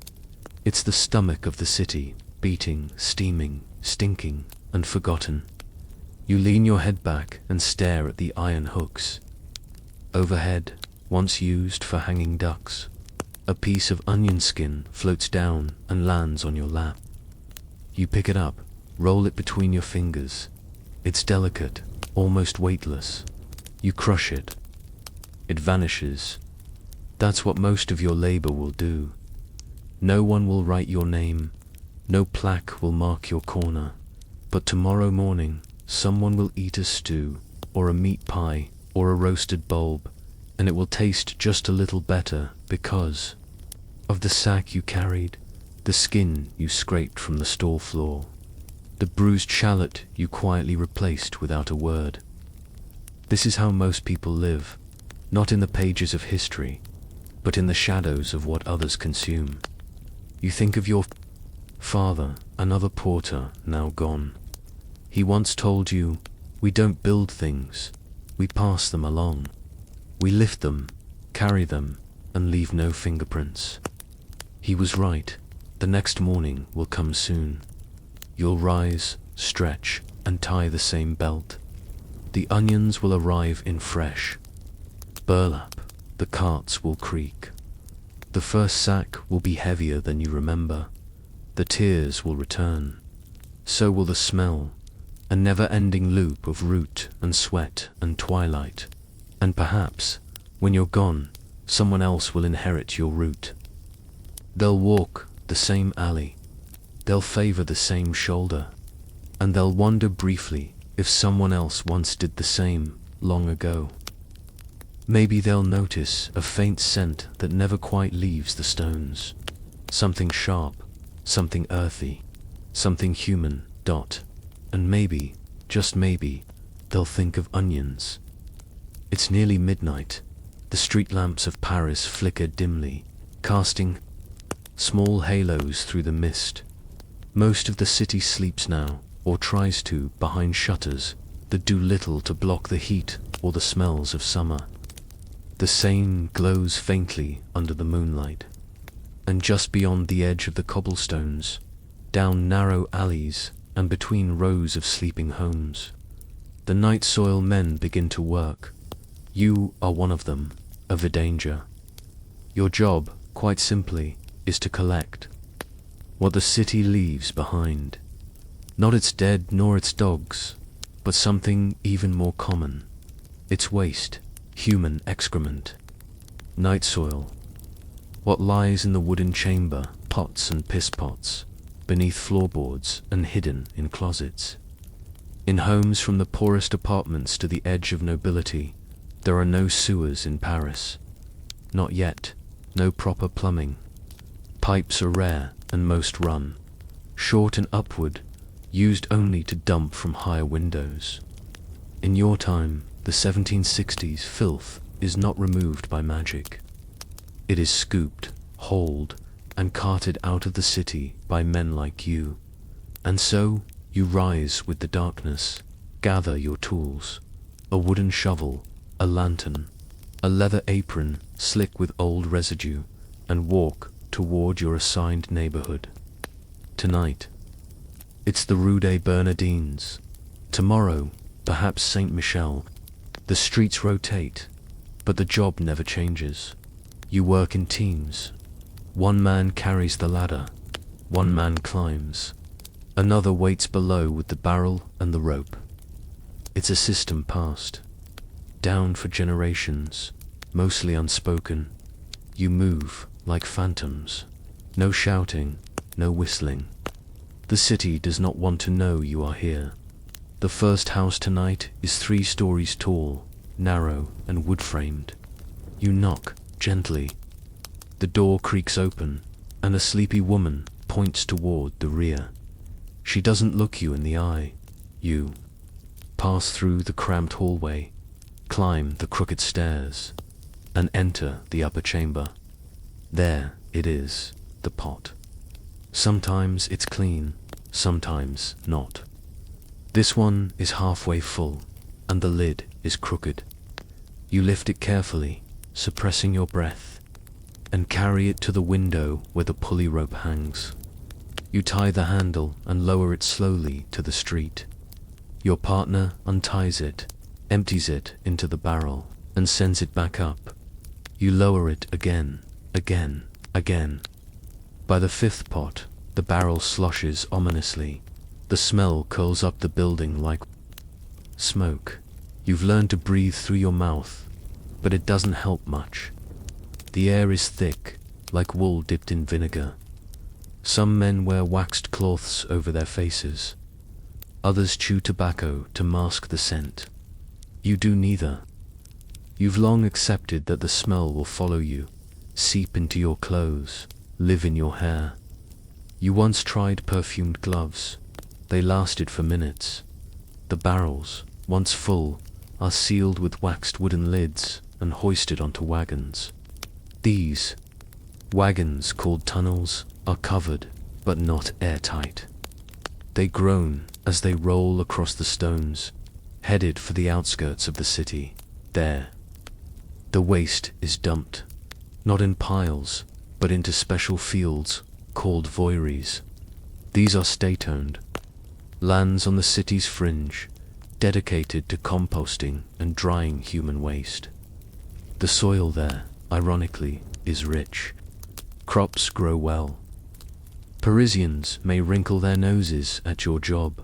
It's the stomach of the city, beating, steaming, stinking, and forgotten. You lean your head back and stare at the iron hooks. Overhead, once used for hanging ducks, a piece of onion skin floats down and lands on your lap. You pick it up, roll it between your fingers. It's delicate, almost weightless. You crush it. It vanishes. That's what most of your labor will do. No one will write your name. No plaque will mark your corner. But tomorrow morning, someone will eat a stew, or a meat pie, or a roasted bulb, and it will taste just a little better because of the sack you carried, the skin you scraped from the stall floor, the bruised shallot you quietly replaced without a word. This is how most people live, not in the pages of history, but in the shadows of what others consume. You think of your father, another porter, now gone. He once told you, we don't build things, we pass them along. We lift them, carry them, and leave no fingerprints. He was right. The next morning will come soon. You'll rise, stretch, and tie the same belt. The onions will arrive in fresh burlap. The carts will creak. The first sack will be heavier than you remember. The tears will return. So will the smell, a never-ending loop of root and sweat and twilight. And perhaps, when you're gone, someone else will inherit your route. They'll walk the same alley. They'll favor the same shoulder. And they'll wonder briefly if someone else once did the same long ago. Maybe they'll notice a faint scent that never quite leaves the stones. Something sharp, something earthy, something human, and maybe, just maybe, they'll think of onions. It's nearly midnight. The street lamps of Paris flicker dimly, casting small halos through the mist. Most of the city sleeps now, or tries to, behind shutters that do little to block the heat or the smells of summer. The Seine glows faintly under the moonlight, and just beyond the edge of the cobblestones, down narrow alleys and between rows of sleeping homes, the night soil men begin to work. You are one of them, a vidanger. Your job, quite simply, is to collect what the city leaves behind. Not its dead nor its dogs, but something even more common. Its waste, human excrement, night soil. What lies in the wooden chamber pots and piss pots, beneath floorboards and hidden in closets. In homes from the poorest apartments to the edge of nobility, there are no sewers in Paris. Not yet, no proper plumbing. Pipes are rare and most run, short and upward, used only to dump from higher windows. In your time, the 1760s filth is not removed by magic. It is scooped, hauled, and carted out of the city by men like you. And so, you rise with the darkness, gather your tools, a wooden shovel, a lantern, a leather apron slick with old residue, and walk toward your assigned neighborhood. Tonight, it's the Rue des Bernardines. Tomorrow, perhaps Saint Michel. The streets rotate, but the job never changes. You work in teams. One man carries the ladder, one man climbs, another waits below with the barrel and the rope. It's a system passed down for generations, mostly unspoken. You move like phantoms, no shouting, no whistling. The city does not want to know you are here. The first house tonight is 3 stories tall, narrow and wood-framed. You knock gently. The door creaks open, and a sleepy woman points toward the rear. She doesn't look you in the eye. You pass through the cramped hallway, climb the crooked stairs, and enter the upper chamber. There it is, the pot. Sometimes it's clean, sometimes not. This one is halfway full, and the lid is crooked. You lift it carefully, suppressing your breath, and carry it to the window where the pulley rope hangs. You tie the handle and lower it slowly to the street. Your partner unties it, empties it into the barrel, and sends it back up. You lower it again, again, again. By the 5th pot, the barrel sloshes ominously. The smell curls up the building like smoke. You've learned to breathe through your mouth, but it doesn't help much. The air is thick, like wool dipped in vinegar. Some men wear waxed cloths over their faces. Others chew tobacco to mask the scent. You do neither. You've long accepted that the smell will follow you, seep into your clothes, live in your hair. You once tried perfumed gloves. They lasted for minutes. The barrels, once full, are sealed with waxed wooden lids and hoisted onto wagons. These wagons, called tunnels, are covered, but not airtight. They groan as they roll across the stones, headed for the outskirts of the city. There, the waste is dumped, not in piles, but into special fields called voiries. These are state-owned, lands on the city's fringe, dedicated to composting and drying human waste. The soil there, ironically, is rich. Crops grow well. Parisians may wrinkle their noses at your job,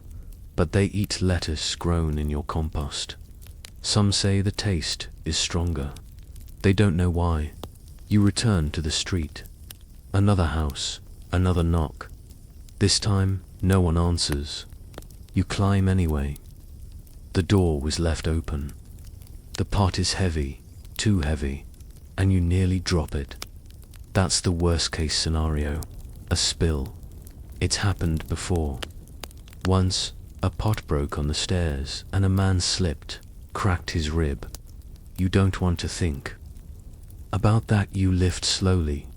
but they eat lettuce grown in your compost. Some say the taste is stronger. They don't know why. You return to the street. Another house, another knock. This time, no one answers. You climb anyway. The door was left open. The pot is heavy, too heavy, and you nearly drop it. That's the worst-case scenario. A spill. It's happened before. Once, a pot broke on the stairs, and a man slipped, cracked his rib. You don't want to think about that. You lift slowly,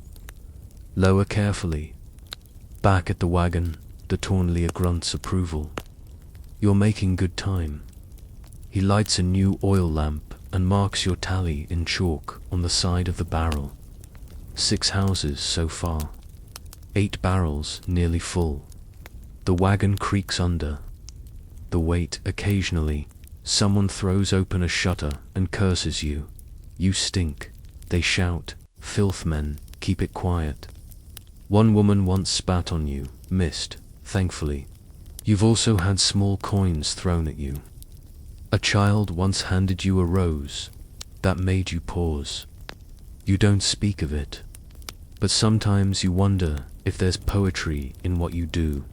lower carefully. Back at the wagon, the Tournelier grunts approval. You're making good time. He lights a new oil lamp and marks your tally in chalk on the side of the barrel. 6 houses so far. 8 barrels nearly full. The wagon creaks under. The weight occasionally. Someone throws open a shutter and curses you. You stink. They shout, "Filth men, keep it quiet." One woman once spat on you, missed, thankfully. You've also had small coins thrown at you. A child once handed you a rose. That made you pause. You don't speak of it. But sometimes you wonder if there's poetry in what you do.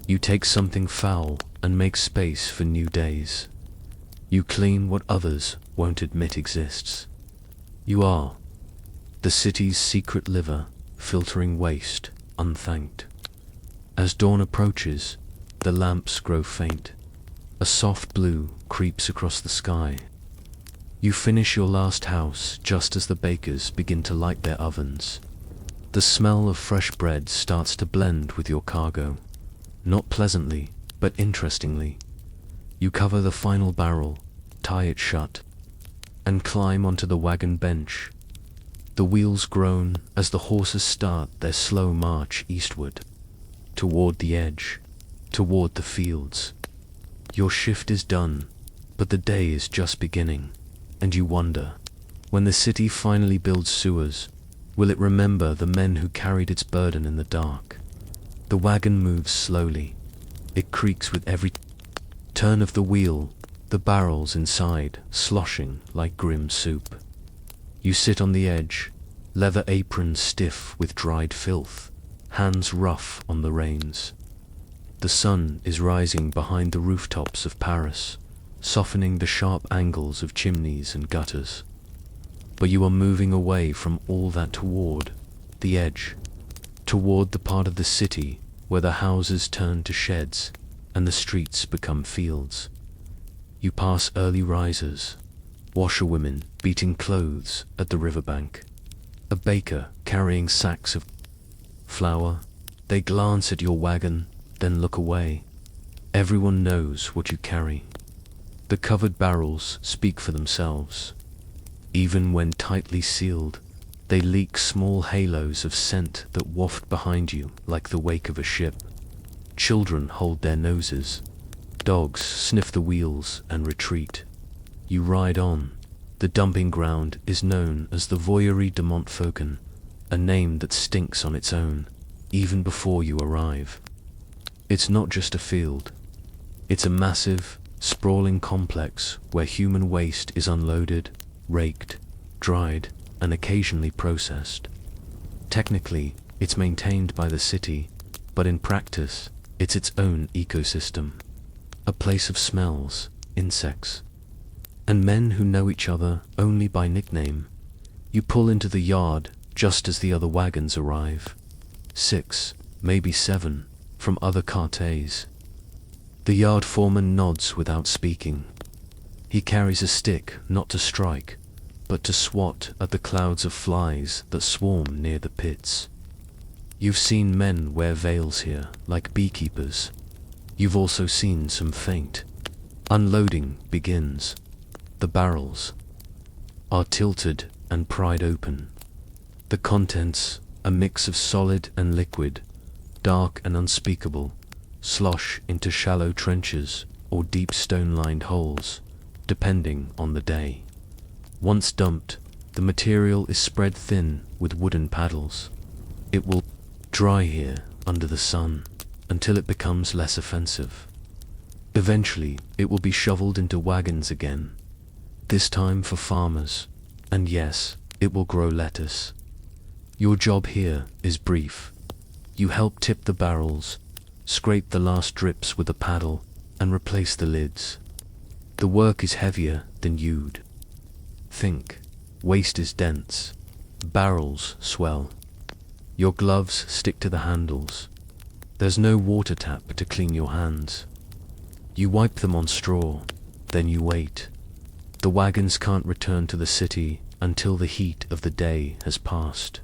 You take something foul and make space for new days. You clean what others won't admit exists. You are the city's secret liver, filtering waste unthanked. As dawn approaches, the lamps grow faint. A soft blue creeps across the sky. You finish your last house just as the bakers begin to light their ovens. The smell of fresh bread starts to blend with your cargo. Not pleasantly, but interestingly. You cover the final barrel, tie it shut, and climb onto the wagon bench. The wheels groan as the horses start their slow march eastward, toward the edge, toward the fields. Your shift is done, but the day is just beginning, and you wonder, when the city finally builds sewers, will it remember the men who carried its burden in the dark? The wagon moves slowly. It creaks with every turn of the wheel, the barrels inside sloshing like grim soup. You sit on the edge, leather apron stiff with dried filth, hands rough on the reins. The sun is rising behind the rooftops of Paris, softening the sharp angles of chimneys and gutters. But you are moving away from all that toward the edge, toward the part of the city where the houses turn to sheds and the streets become fields. You pass early risers, washerwomen beating clothes at the riverbank, a baker carrying sacks of flour. They glance at your wagon, then look away. Everyone knows what you carry. The covered barrels speak for themselves. Even when tightly sealed, they leak small halos of scent that waft behind you like the wake of a ship. Children hold their noses. Dogs sniff the wheels and retreat. You ride on. The dumping ground is known as the Voyerie de Montfaucon, a name that stinks on its own, even before you arrive. It's not just a field. It's a massive, sprawling complex where human waste is unloaded, raked, dried, and occasionally processed. Technically, it's maintained by the city, but in practice, it's its own ecosystem. A place of smells, insects, and men who know each other only by nickname. You pull into the yard just as the other wagons arrive. 6, maybe 7, from other cartes. The yard foreman nods without speaking. He carries a stick not to strike, but to swat at the clouds of flies that swarm near the pits. You've seen men wear veils here, like beekeepers. You've also seen some faint. Unloading begins. The barrels are tilted and pried open. The contents, a mix of solid and liquid, dark and unspeakable, slosh into shallow trenches or deep stone-lined holes, depending on the day. Once dumped, the material is spread thin with wooden paddles. It will dry here under the sun until it becomes less offensive. Eventually, it will be shoveled into wagons again, this time for farmers, and yes, it will grow lettuce. Your job here is brief. You help tip the barrels, scrape the last drips with a paddle, and replace the lids. The work is heavier than you'd think. Waste is dense. Barrels swell. Your gloves stick to the handles. There's no water tap to clean your hands. You wipe them on straw, then you wait. The wagons can't return to the city until the heat of the day has passed.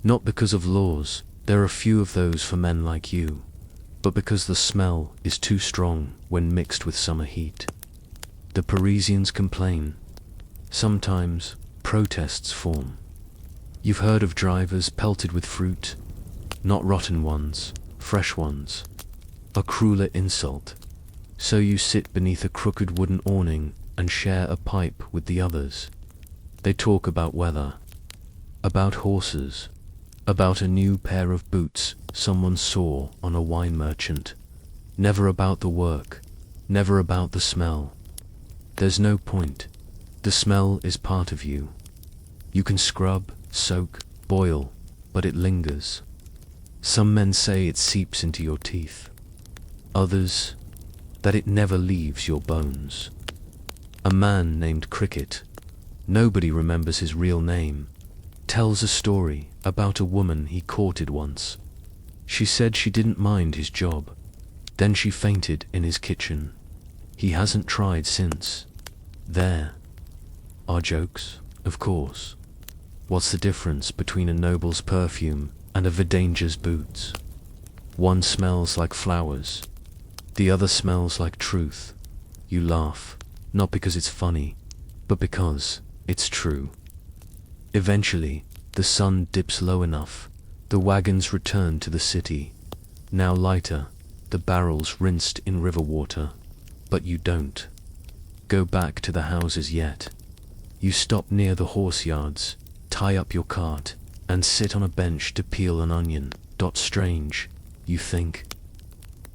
Not because of laws, there are few of those for men like you, but because the smell is too strong when mixed with summer heat. The Parisians complain. Sometimes protests form. You've heard of drivers pelted with fruit, not rotten ones, fresh ones. A crueler insult. So you sit beneath a crooked wooden awning and share a pipe with the others. They talk about weather, about horses, about a new pair of boots someone saw on a wine merchant. Never about the work, never about the smell. There's no point. The smell is part of you. You can scrub, soak, boil, but it lingers. Some men say it seeps into your teeth. Others, that it never leaves your bones. A man named Cricket, nobody remembers his real name, tells a story about a woman he courted once. She said she didn't mind his job. Then she fainted in his kitchen. He hasn't tried since. There are jokes, of course. What's the difference between a noble's perfume and a vidanger's boots? One smells like flowers, the other smells like truth. You laugh, not because it's funny, but because it's true. Eventually, the sun dips low enough. The wagons return to the city, now lighter, the barrels rinsed in river water. But you don't go back to the houses yet. You stop near the horse yards, tie up your cart, and sit on a bench to peel an onion. Strange, you think.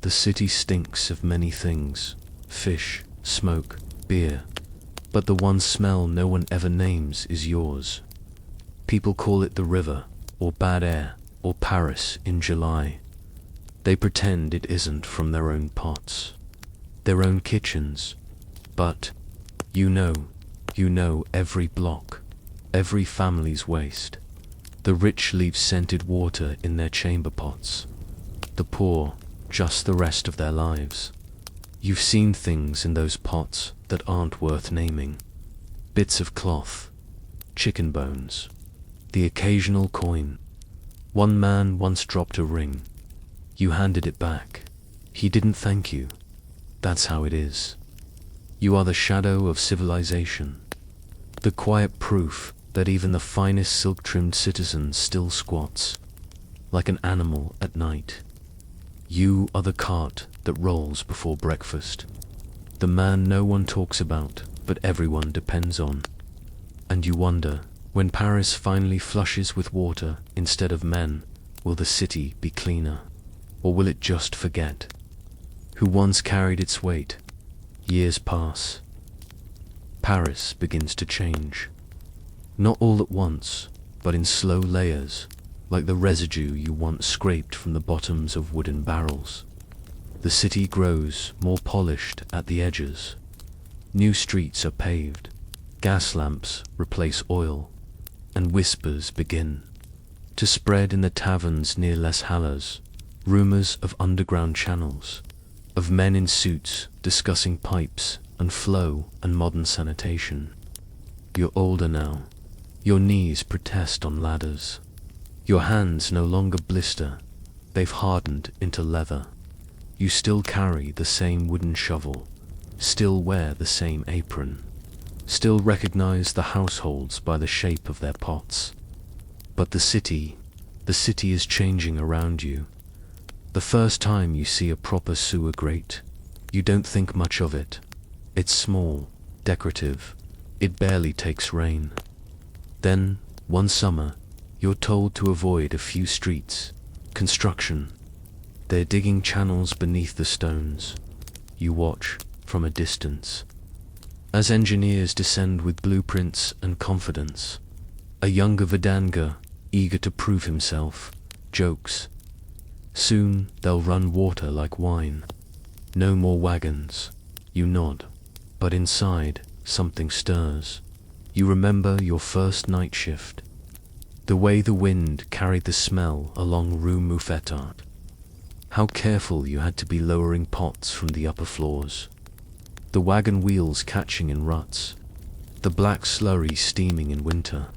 The city stinks of many things: fish, smoke, beer. But the one smell no one ever names is yours. People call it the river, or bad air, or Paris in July. They pretend it isn't from their own pots, their own kitchens. But you know every block, every family's waste. The rich leave scented water in their chamber pots. The poor, just the rest of their lives. You've seen things in those pots that aren't worth naming. Bits of cloth, chicken bones, the occasional coin. One man once dropped a ring. You handed it back. He didn't thank you. That's how it is. You are the shadow of civilization, the quiet proof that even the finest silk-trimmed citizen still squats, like an animal at night. You are the cart that rolls before breakfast, the man no one talks about, but everyone depends on. And you wonder, when Paris finally flushes with water instead of men, will the city be cleaner? Or will it just forget who once carried its weight? Years pass. Paris begins to change. Not all at once, but in slow layers, like the residue you once scraped from the bottoms of wooden barrels. The city grows more polished at the edges. New streets are paved, gas lamps replace oil, and whispers begin to spread in the taverns near Les Halles, rumors of underground channels, of men in suits discussing pipes and flow and modern sanitation. You're older now. Your knees protest on ladders. Your hands no longer blister, they've hardened into leather. You still carry the same wooden shovel, still wear the same apron, still recognize the households by the shape of their pots. But the city is changing around you. The first time you see a proper sewer grate, you don't think much of it. It's small, decorative, it barely takes rain. Then, one summer, you're told to avoid a few streets. Construction. They're digging channels beneath the stones. You watch from a distance as engineers descend with blueprints and confidence. A younger Vedanga, eager to prove himself, jokes. Soon they'll run water like wine. No more wagons. You nod. But inside, something stirs. You remember your first night shift. The way the wind carried the smell along Rue Mouffetard. How careful you had to be lowering pots from the upper floors. The wagon wheels catching in ruts. The black slurry steaming in winter.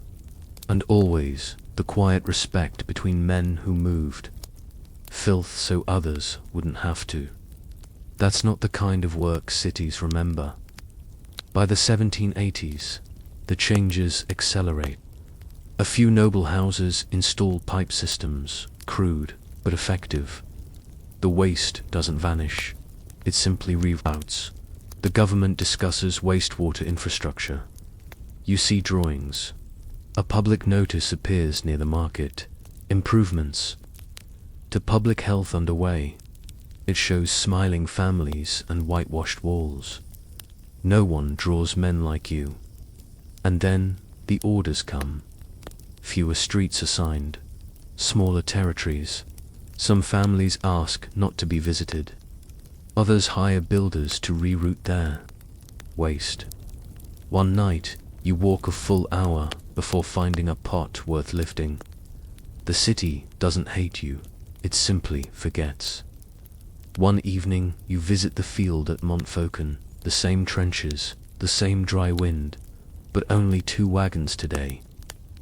And always the quiet respect between men who moved. Filth so others wouldn't have to. That's not the kind of work cities remember. By the 1780s, the changes accelerate. A few noble houses install pipe systems, crude but effective. The waste doesn't vanish, it simply reroutes. The government discusses wastewater infrastructure. You see drawings. A public notice appears near the market. Improvements to public health underway. It shows smiling families and whitewashed walls. No one draws men like you. And then the orders come. Fewer streets assigned, smaller territories, Some families ask not to be visited. Others hire builders to reroute their waste. One night, you walk a full hour before finding a pot worth lifting. The city doesn't hate you, it simply forgets. One evening, you visit the field at Montfaucon, the same trenches, the same dry wind, but only 2 wagons today.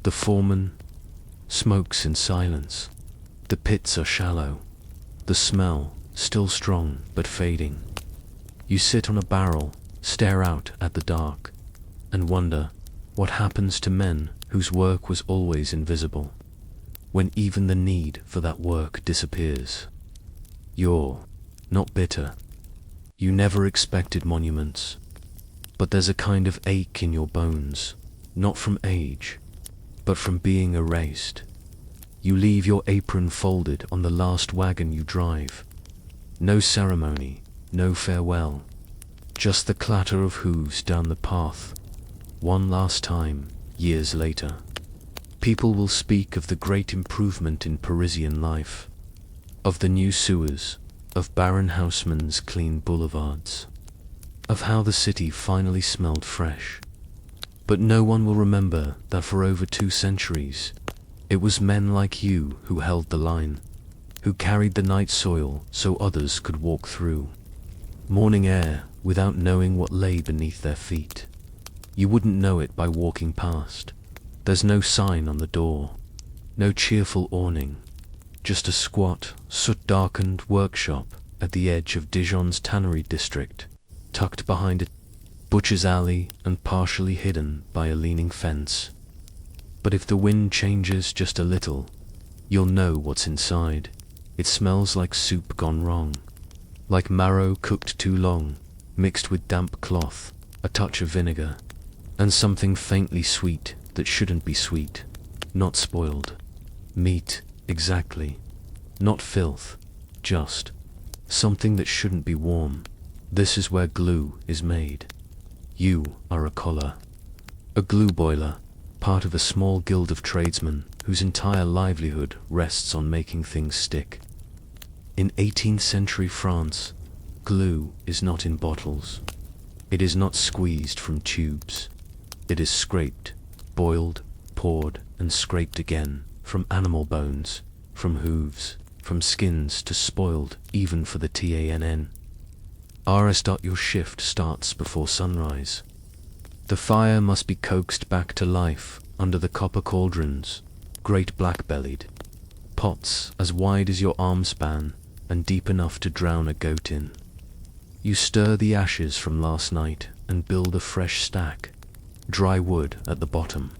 The foreman smokes in silence. The pits are shallow. The smell, still strong but fading. You sit on a barrel, stare out at the dark, and wonder what happens to men whose work was always invisible, when even the need for that work disappears. You're not bitter. You never expected monuments. But there's a kind of ache in your bones, not from age, but from being erased. You leave your apron folded on the last wagon you drive. No ceremony, no farewell, just the clatter of hooves down the path. One last time, years later. People will speak of the great improvement in Parisian life, of the new sewers, of Baron Haussmann's clean boulevards, of how the city finally smelled fresh. But no one will remember that for over 2 centuries, it was men like you who held the line, who carried the night soil so others could walk through morning air without knowing what lay beneath their feet. You wouldn't know it by walking past. There's no sign on the door, no cheerful awning, just a squat, soot-darkened workshop at the edge of Dijon's tannery district, tucked behind a butcher's alley and partially hidden by a leaning fence. But if the wind changes just a little, you'll know what's inside. It smells like soup gone wrong, like marrow cooked too long, mixed with damp cloth, a touch of vinegar, and something faintly sweet that shouldn't be sweet, not spoiled. Meat, exactly. Not filth, just something that shouldn't be warm. This is where glue is made. You are a collar, a glue boiler, part of a small guild of tradesmen whose entire livelihood rests on making things stick. In 18th century France, glue is not in bottles. It is not squeezed from tubes. It is scraped, boiled, poured, and scraped again, from animal bones, from hooves, from skins to spoiled even for the TANN. Your shift starts before sunrise. The fire must be coaxed back to life under the copper cauldrons, great black-bellied, pots as wide as your arm span and deep enough to drown a goat in. You stir the ashes from last night and build a fresh stack, dry wood at the bottom,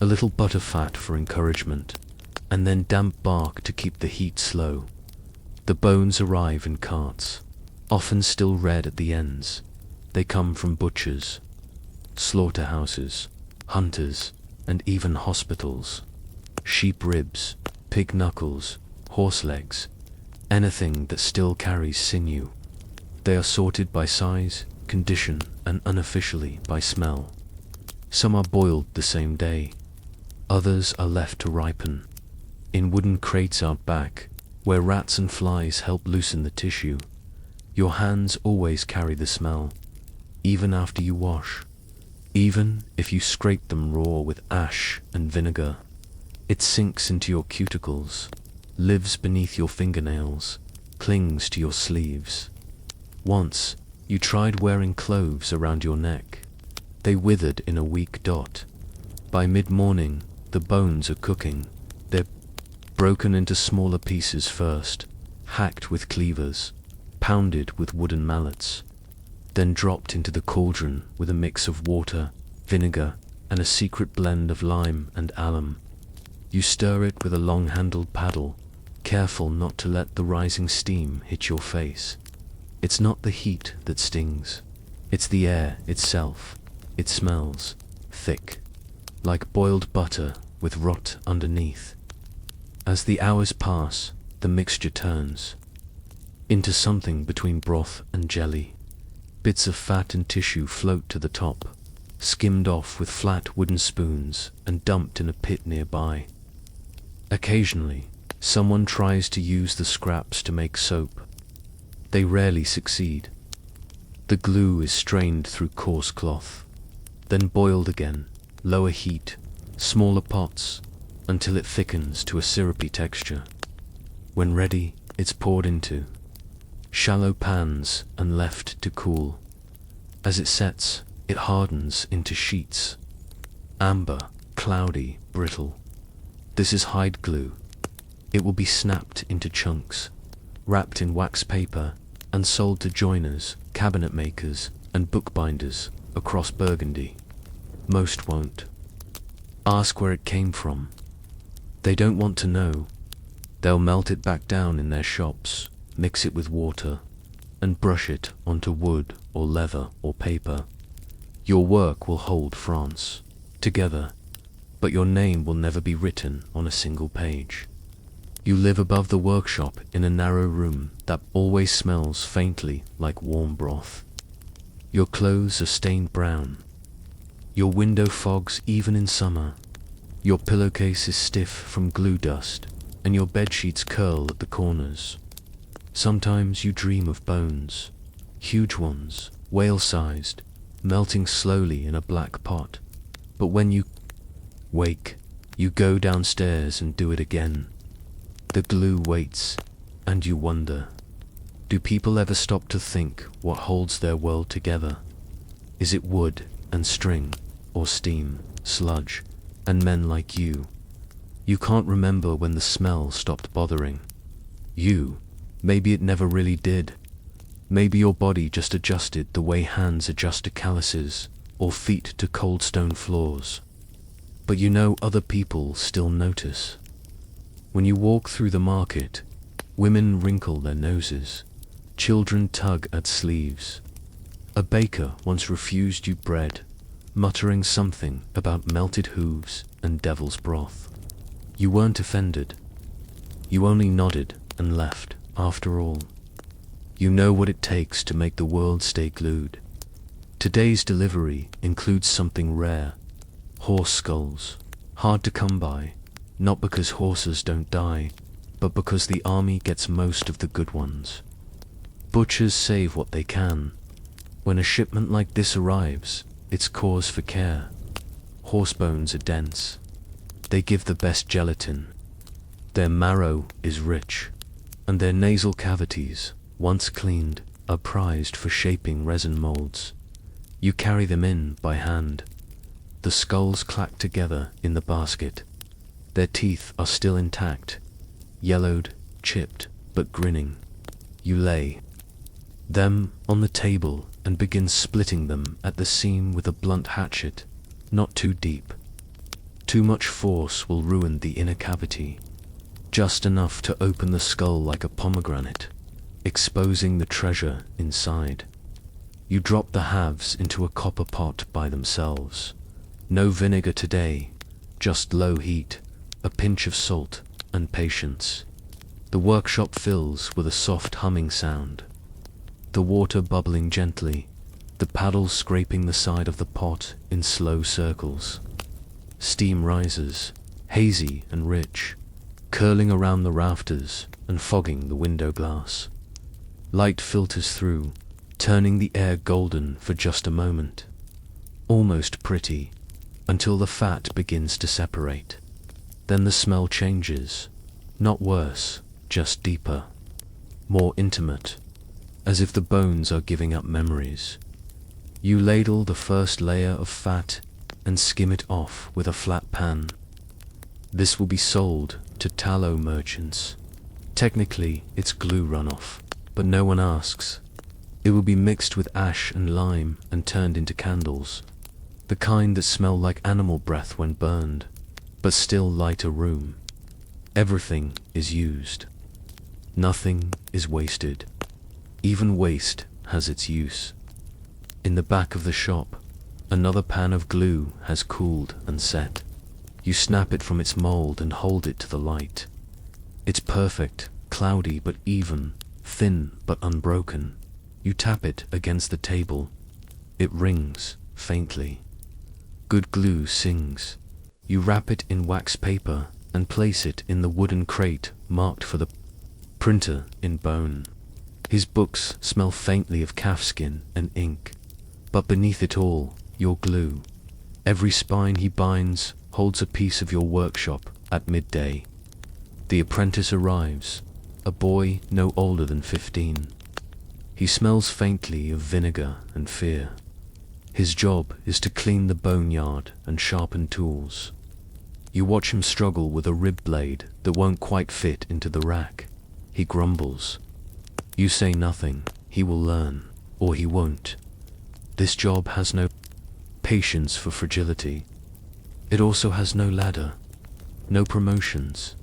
a little butterfat for encouragement, and then damp bark to keep the heat slow. The bones arrive in carts, often still red at the ends. They come from butchers, slaughterhouses, hunters, and even hospitals. Sheep ribs, pig knuckles, horse legs, anything that still carries sinew. They are sorted by size, condition, and unofficially by smell. Some are boiled the same day. Others are left to ripen in wooden crates out back, where rats and flies help loosen the tissue. Your hands always carry the smell, even after you wash. Even if you scrape them raw with ash and vinegar, it sinks into your cuticles, lives beneath your fingernails, clings to your sleeves. Once, you tried wearing cloves around your neck. They withered in a weak dot. By mid-morning, the bones are cooking. They're broken into smaller pieces first, hacked with cleavers, pounded with wooden mallets, then dropped into the cauldron with a mix of water, vinegar, and a secret blend of lime and alum. You stir it with a long-handled paddle, careful not to let the rising steam hit your face. It's not the heat that stings. It's the air itself. It smells thick, like boiled butter with rot underneath. As the hours pass, the mixture turns into something between broth and jelly. Bits of fat and tissue float to the top, skimmed off with flat wooden spoons and dumped in a pit nearby. Occasionally, Someone tries to use the scraps to make soap. They rarely succeed. The glue is strained through coarse cloth, then boiled again, lower heat, smaller pots, until it thickens to a syrupy texture. When ready, it's poured into shallow pans and left to cool. As it sets, it hardens into sheets. Amber, cloudy, brittle. This is hide glue. It will be snapped into chunks, wrapped in wax paper, and sold to joiners, cabinet makers, and bookbinders across Burgundy. Most won't. Ask where it came from. They don't want to know. They'll melt it back down in their shops, mix it with water, and brush it onto wood or leather or paper. Your work will hold France together, but your name will never be written on a single page. You live above the workshop in a narrow room that always smells faintly like warm broth. Your clothes are stained brown. Your window fogs even in summer. Your pillowcase is stiff from glue dust, and your bedsheets curl at the corners. Sometimes you dream of bones, huge ones, whale-sized, melting slowly in a black pot. But when you wake, you go downstairs and do it again. The glue waits, and you wonder, do people ever stop to think what holds their world together? Is it wood and string, or steam, sludge, and men like you? You can't remember when the smell stopped bothering you. Maybe it never really did. Maybe your body just adjusted the way hands adjust to calluses, or feet to cold stone floors. But you know other people still notice. When you walk through the market, women wrinkle their noses, children tug at sleeves. A baker once refused you bread, muttering something about melted hooves and devil's broth. You weren't offended. You only nodded and left, after all. You know what it takes to make the world stay glued. Today's delivery includes something rare, horse skulls, hard to come by. Not because horses don't die, but because the army gets most of the good ones. Butchers save what they can. When a shipment like this arrives, it's cause for care. Horse bones are dense. They give the best gelatin. Their marrow is rich, and their nasal cavities, once cleaned, are prized for shaping resin molds. You carry them in by hand. The skulls clack together in the basket. Their teeth are still intact, yellowed, chipped, but grinning. You lay them on the table and begin splitting them at the seam with a blunt hatchet, not too deep. Too much force will ruin the inner cavity, just enough to open the skull like a pomegranate, exposing the treasure inside. You drop the halves into a copper pot by themselves. No vinegar today, just low heat, a pinch of salt, and patience. The workshop fills with a soft humming sound. The water bubbling gently, the paddles scraping the side of the pot in slow circles. Steam rises, hazy and rich, curling around the rafters and fogging the window glass. Light filters through, turning the air golden for just a moment. Almost pretty, until the fat begins to separate. Then the smell changes, not worse, just deeper, more intimate, as if the bones are giving up memories. You ladle the first layer of fat and skim it off with a flat pan. This will be sold to tallow merchants. Technically, it's glue runoff, but no one asks. It will be mixed with ash and lime and turned into candles, the kind that smell like animal breath when burned, but still light a room. Everything is used. Nothing is wasted. Even waste has its use. In the back of the shop, another pan of glue has cooled and set. You snap it from its mold and hold it to the light. It's perfect, cloudy but even, thin but unbroken. You tap it against the table. It rings, faintly. Good glue sings. You wrap it in wax paper and place it in the wooden crate marked for the printer in bone. His books smell faintly of calfskin and ink, but beneath it all, your glue. Every spine he binds holds a piece of your workshop at midday. The apprentice arrives, a boy no older than 15. He smells faintly of vinegar and fear. His job is to clean the boneyard and sharpen tools. You watch him struggle with a rib blade that won't quite fit into the rack. He grumbles. You say nothing. He will learn, or he won't. This job has no patience for fragility. It also has no ladder, no promotions.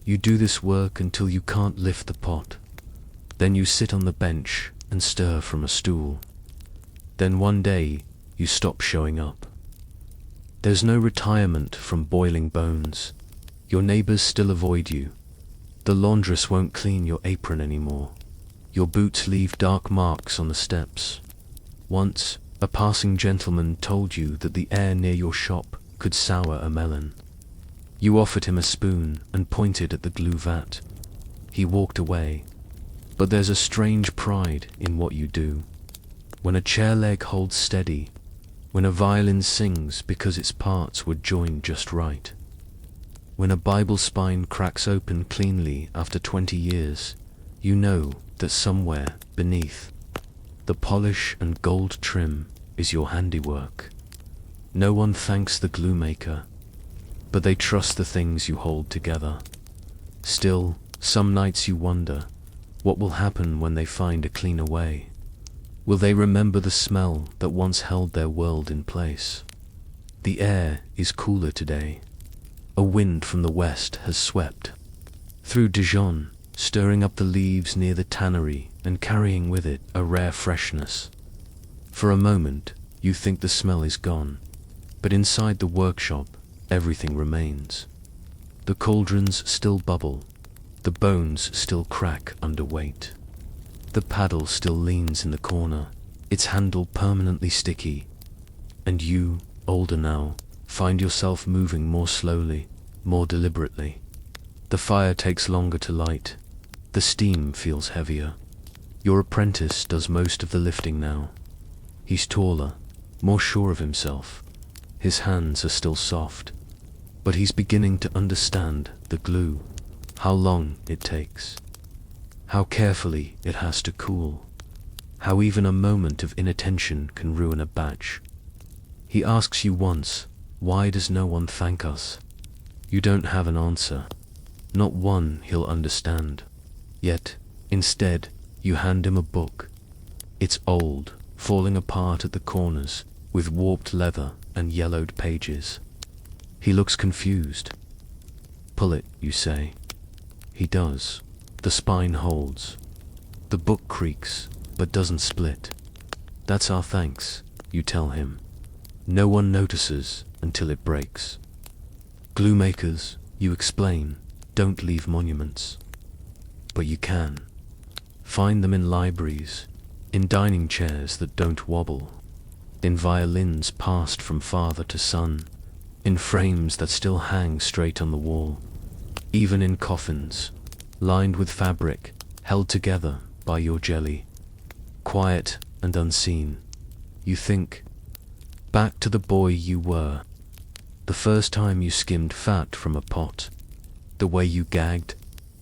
You do this work until you can't lift the pot. Then you sit on the bench and stir from a stool. Then one day, you stop showing up. There's no retirement from boiling bones. Your neighbors still avoid you. The laundress won't clean your apron anymore. Your boots leave dark marks on the steps. Once, a passing gentleman told you that the air near your shop could sour a melon. You offered him a spoon and pointed at the glue vat. He walked away. But there's a strange pride in what you do. When a chair leg holds steady, when a violin sings because its parts were joined just right, when a Bible spine cracks open cleanly after 20 years, you know that somewhere beneath the polish and gold trim is your handiwork. No one thanks the glue maker, but they trust the things you hold together. Still, some nights you wonder, what will happen when they find a cleaner way? Will they remember the smell that once held their world in place? The air is cooler today. A wind from the west has swept through Dijon, stirring up the leaves near the tannery and carrying with it a rare freshness. For a moment, you think the smell is gone, but inside the workshop, everything remains. The cauldrons still bubble, the bones still crack under weight. The paddle still leans in the corner, its handle permanently sticky, and you, older now, find yourself moving more slowly, more deliberately. The fire takes longer to light, the steam feels heavier. Your apprentice does most of the lifting now. He's taller, more sure of himself. His hands are still soft, but he's beginning to understand the glue, how long it takes, how carefully it has to cool, how even a moment of inattention can ruin a batch. He asks you once, why does no one thank us? You don't have an answer, not one he'll understand. Yet, instead, you hand him a book. It's old, falling apart at the corners, with warped leather and yellowed pages. He looks confused. Pull it, you say. He does. The spine holds. The book creaks, but doesn't split. That's our thanks, you tell him. No one notices until it breaks. Glue makers, you explain, don't leave monuments. But you can. Find them in libraries, in dining chairs that don't wobble, in violins passed from father to son, in frames that still hang straight on the wall, even in coffins, lined with fabric, held together by your jelly. Quiet and unseen, you think, back to the boy you were, the first time you skimmed fat from a pot, the way you gagged,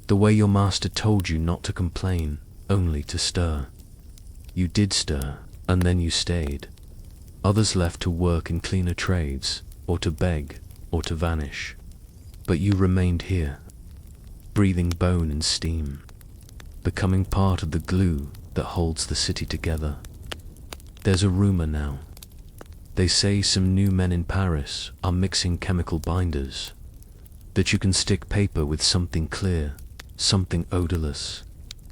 the way your master told you not to complain, only to stir. You did stir, and then you stayed. Others left to work in cleaner trades, or to beg, or to vanish. But you remained here, breathing bone and steam, becoming part of the glue that holds the city together. There's a rumor now. They say some new men in Paris are mixing chemical binders, that you can stick paper with something clear, something odorless,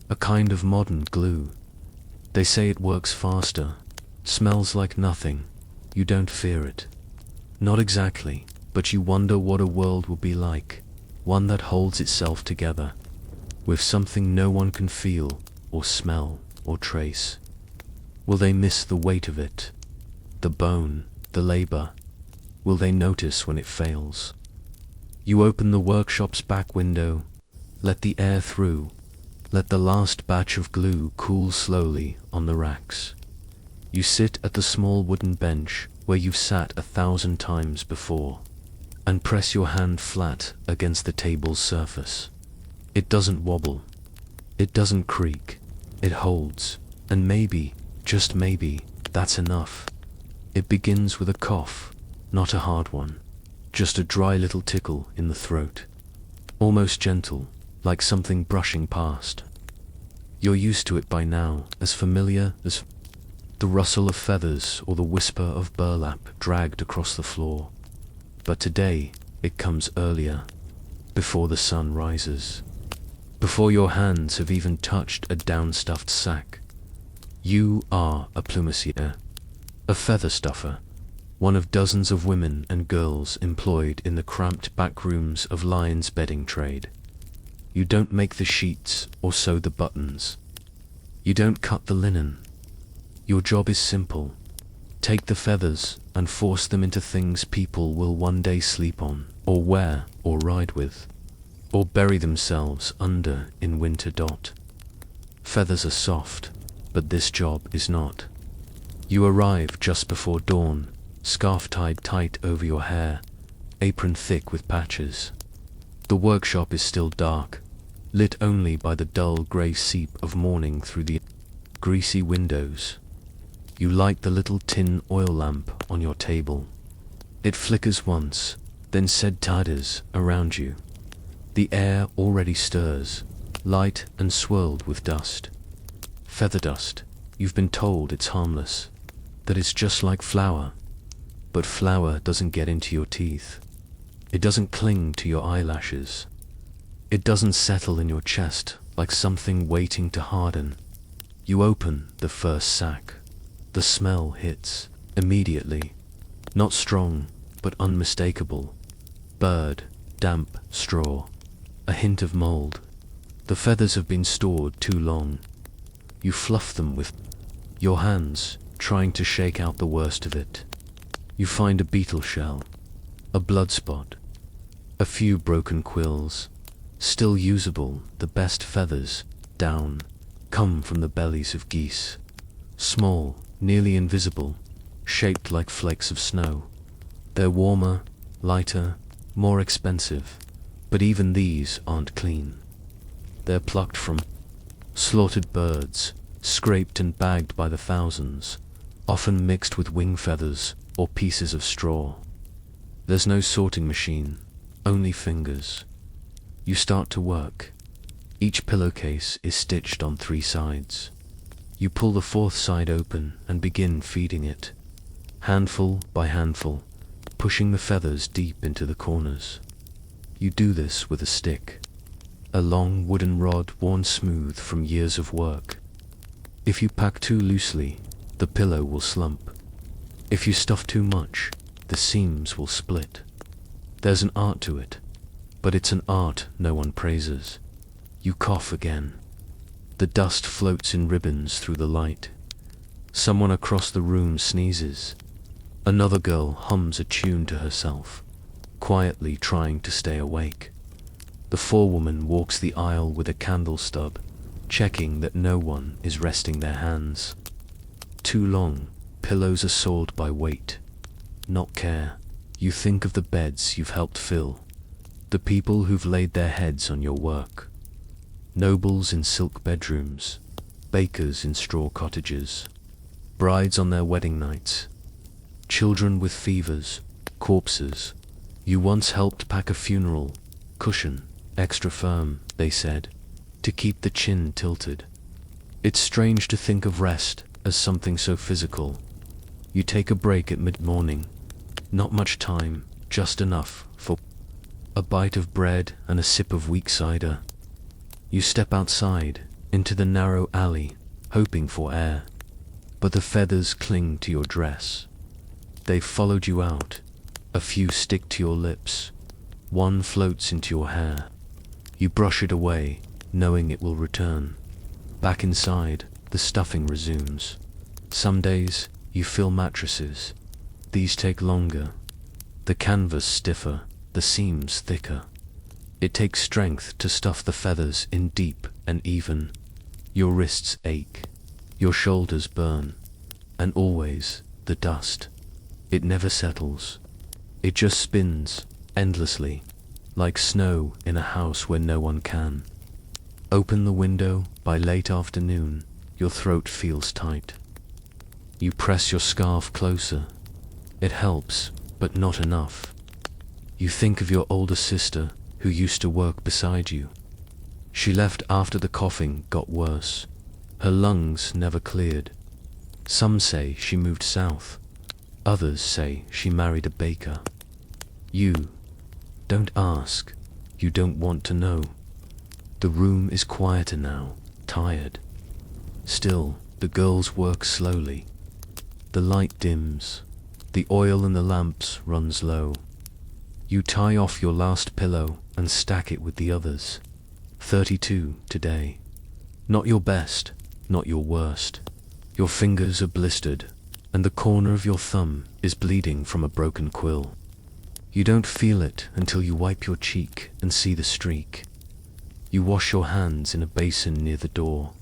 a kind of modern glue. They say it works faster, smells like nothing. You don't fear it. Not exactly, but you wonder what a world will be like, one that holds itself together, with something no one can feel, or smell, or trace. Will they miss the weight of it? The bone, the labor? Will they notice when it fails? You open the workshop's back window. Let the air through. Let the last batch of glue cool slowly on the racks. You sit at the small wooden bench where you've sat 1,000 times before, and press your hand flat against the table's surface. It doesn't wobble. It doesn't creak. It holds. And maybe, just maybe, that's enough. It begins with a cough, not a hard one, just a dry little tickle in the throat, almost gentle, like something brushing past. You're used to it by now, as familiar as the rustle of feathers or the whisper of burlap dragged across the floor. But today, it comes earlier, before the sun rises, before your hands have even touched a down-stuffed sack. You are a plumassier, a feather stuffer, one of dozens of women and girls employed in the cramped back rooms of Lion's bedding trade. You don't make the sheets or sew the buttons. You don't cut the linen. Your job is simple. Take the feathers and force them into things people will one day sleep on, or wear, or ride with, or bury themselves under in winter. Feathers are soft, but this job is not. You arrive just before dawn, scarf tied tight over your hair, apron thick with patches. The workshop is still dark, lit only by the dull grey seep of morning through the greasy windows. You light the little tin oil lamp on your table. It flickers once, then titters around you. The air already stirs, light and swirled with dust. Feather dust. You've been told it's harmless, that it's just like flour. But flour doesn't get into your teeth. It doesn't cling to your eyelashes. It doesn't settle in your chest like something waiting to harden. You open the first sack. The smell hits immediately. Not strong, but unmistakable. Bird, damp straw, a hint of mold. The feathers have been stored too long. You fluff them with your hands, trying to shake out the worst of it. You find a beetle shell, a blood spot, a few broken quills. Still usable, the best feathers, down, come from the bellies of geese. Small, nearly invisible, shaped like flakes of snow. They're warmer, lighter, more expensive, but even these aren't clean. They're plucked from slaughtered birds, scraped and bagged by the thousands, often mixed with wing feathers or pieces of straw. There's no sorting machine, only fingers. You start to work. Each pillowcase is stitched on 3 sides. You pull the 4th side open and begin feeding it, handful by handful, pushing the feathers deep into the corners. You do this with a stick, a long wooden rod worn smooth from years of work. If you pack too loosely, the pillow will slump. If you stuff too much, the seams will split. There's an art to it, but it's an art no one praises. You cough again. The dust floats in ribbons through the light. Someone across the room sneezes. Another girl hums a tune to herself, quietly trying to stay awake. The forewoman walks the aisle with a candle stub, checking that no one is resting their hands. Too long, pillows are sold by weight, not care. You think of the beds you've helped fill, the people who've laid their heads on your work. Nobles in silk bedrooms, bakers in straw cottages, brides on their wedding nights, children with fevers, corpses. You once helped pack a funeral cushion, extra firm, they said, to keep the chin tilted. It's strange to think of rest as something so physical. You take a break at mid-morning. Not much time, just enough for a bite of bread and a sip of weak cider. You step outside, into the narrow alley, hoping for air. But the feathers cling to your dress. They've followed you out. A few stick to your lips. One floats into your hair. You brush it away, knowing it will return. Back inside, the stuffing resumes. Some days, you fill mattresses. These take longer. The canvas stiffer, the seams thicker. It takes strength to stuff the feathers in deep and even. Your wrists ache, your shoulders burn, and always the dust. It never settles. It just spins endlessly, like snow in a house where no one can. Open the window by late afternoon, your throat feels tight. You press your scarf closer. It helps, but not enough. You think of your older sister who used to work beside you. She left after the coughing got worse. Her lungs never cleared. Some say she moved south. Others say she married a baker. You don't ask. You don't want to know. The room is quieter now, tired. Still, the girls work slowly. The light dims. The oil in the lamps runs low. You tie off your last pillow and stack it with the others. 32 today. Not your best, not your worst. Your fingers are blistered, and the corner of your thumb is bleeding from a broken quill. You don't feel it until you wipe your cheek and see the streak. You wash your hands in a basin near the door.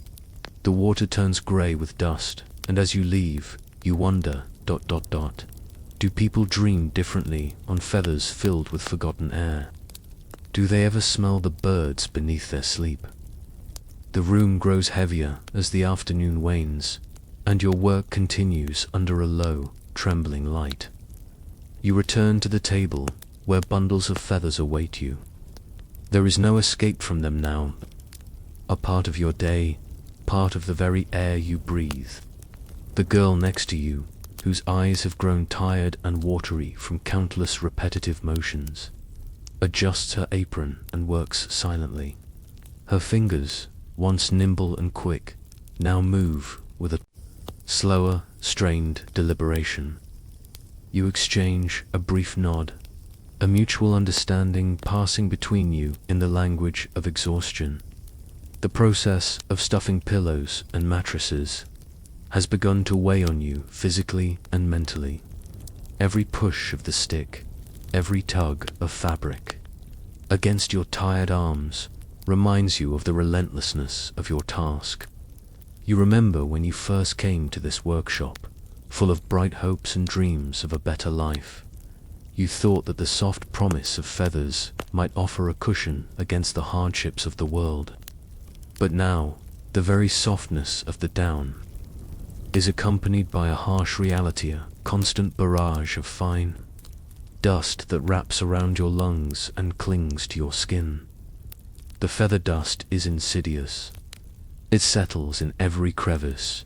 The water turns grey with dust, and as you leave, you wonder, ... Do people dream differently on feathers filled with forgotten air? Do they ever smell the birds beneath their sleep? The room grows heavier as the afternoon wanes, and your work continues under a low, trembling light. You return to the table where bundles of feathers await you. There is no escape from them now. A part of your day, part of the very air you breathe. The girl next to you, whose eyes have grown tired and watery from countless repetitive motions, adjusts her apron and works silently. Her fingers, once nimble and quick, now move with a slower, strained deliberation. You exchange a brief nod, a mutual understanding passing between you in the language of exhaustion. The process of stuffing pillows and mattresses has begun to weigh on you physically and mentally. Every push of the stick, every tug of fabric against your tired arms reminds you of the relentlessness of your task. You remember when you first came to this workshop, full of bright hopes and dreams of a better life. You thought that the soft promise of feathers might offer a cushion against the hardships of the world. But now, the very softness of the down is accompanied by a harsh reality, a constant barrage of fine dust that wraps around your lungs and clings to your skin. The feather dust is insidious. It settles in every crevice,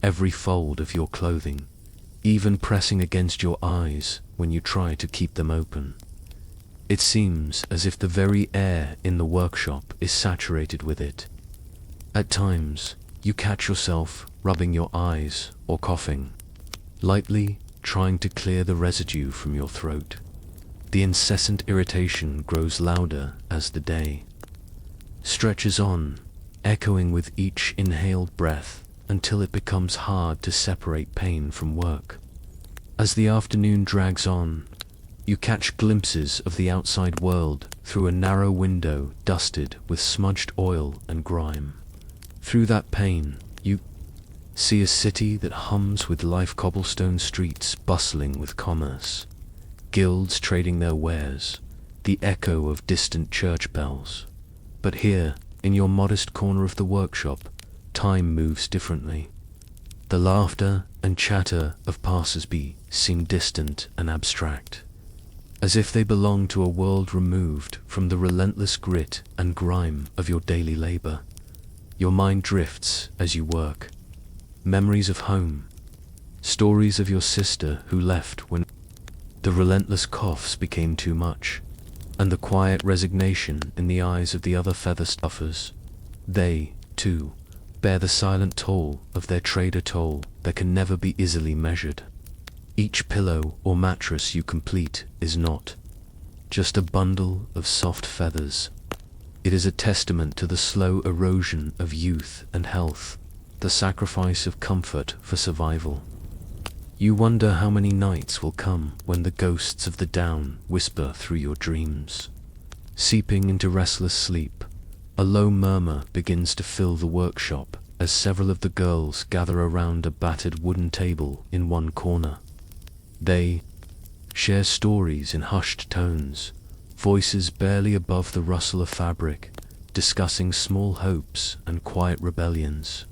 every fold of your clothing, even pressing against your eyes when you try to keep them open. It seems as if the very air in the workshop is saturated with it. At times, you catch yourself rubbing your eyes or coughing, lightly trying to clear the residue from your throat. The incessant irritation grows louder as the day stretches on, echoing with each inhaled breath until it becomes hard to separate pain from work. As the afternoon drags on, you catch glimpses of the outside world through a narrow window dusted with smudged oil and grime. Through that pain, you see a city that hums with life, cobblestone streets bustling with commerce, guilds trading their wares, the echo of distant church bells. But here, in your modest corner of the workshop, time moves differently. The laughter and chatter of passers-by seem distant and abstract, as if they belong to a world removed from the relentless grit and grime of your daily labor. Your mind drifts as you work. Memories of home, stories of your sister who left when the relentless coughs became too much, and the quiet resignation in the eyes of the other feather stuffers. They, too, bear the silent toll of their trade, a toll that can never be easily measured. Each pillow or mattress you complete is not just a bundle of soft feathers. It is a testament to the slow erosion of youth and health, the sacrifice of comfort for survival. You wonder how many nights will come when the ghosts of the down whisper through your dreams. Seeping into restless sleep, a low murmur begins to fill the workshop as several of the girls gather around a battered wooden table in one corner. They share stories in hushed tones, voices barely above the rustle of fabric, discussing small hopes and quiet rebellions.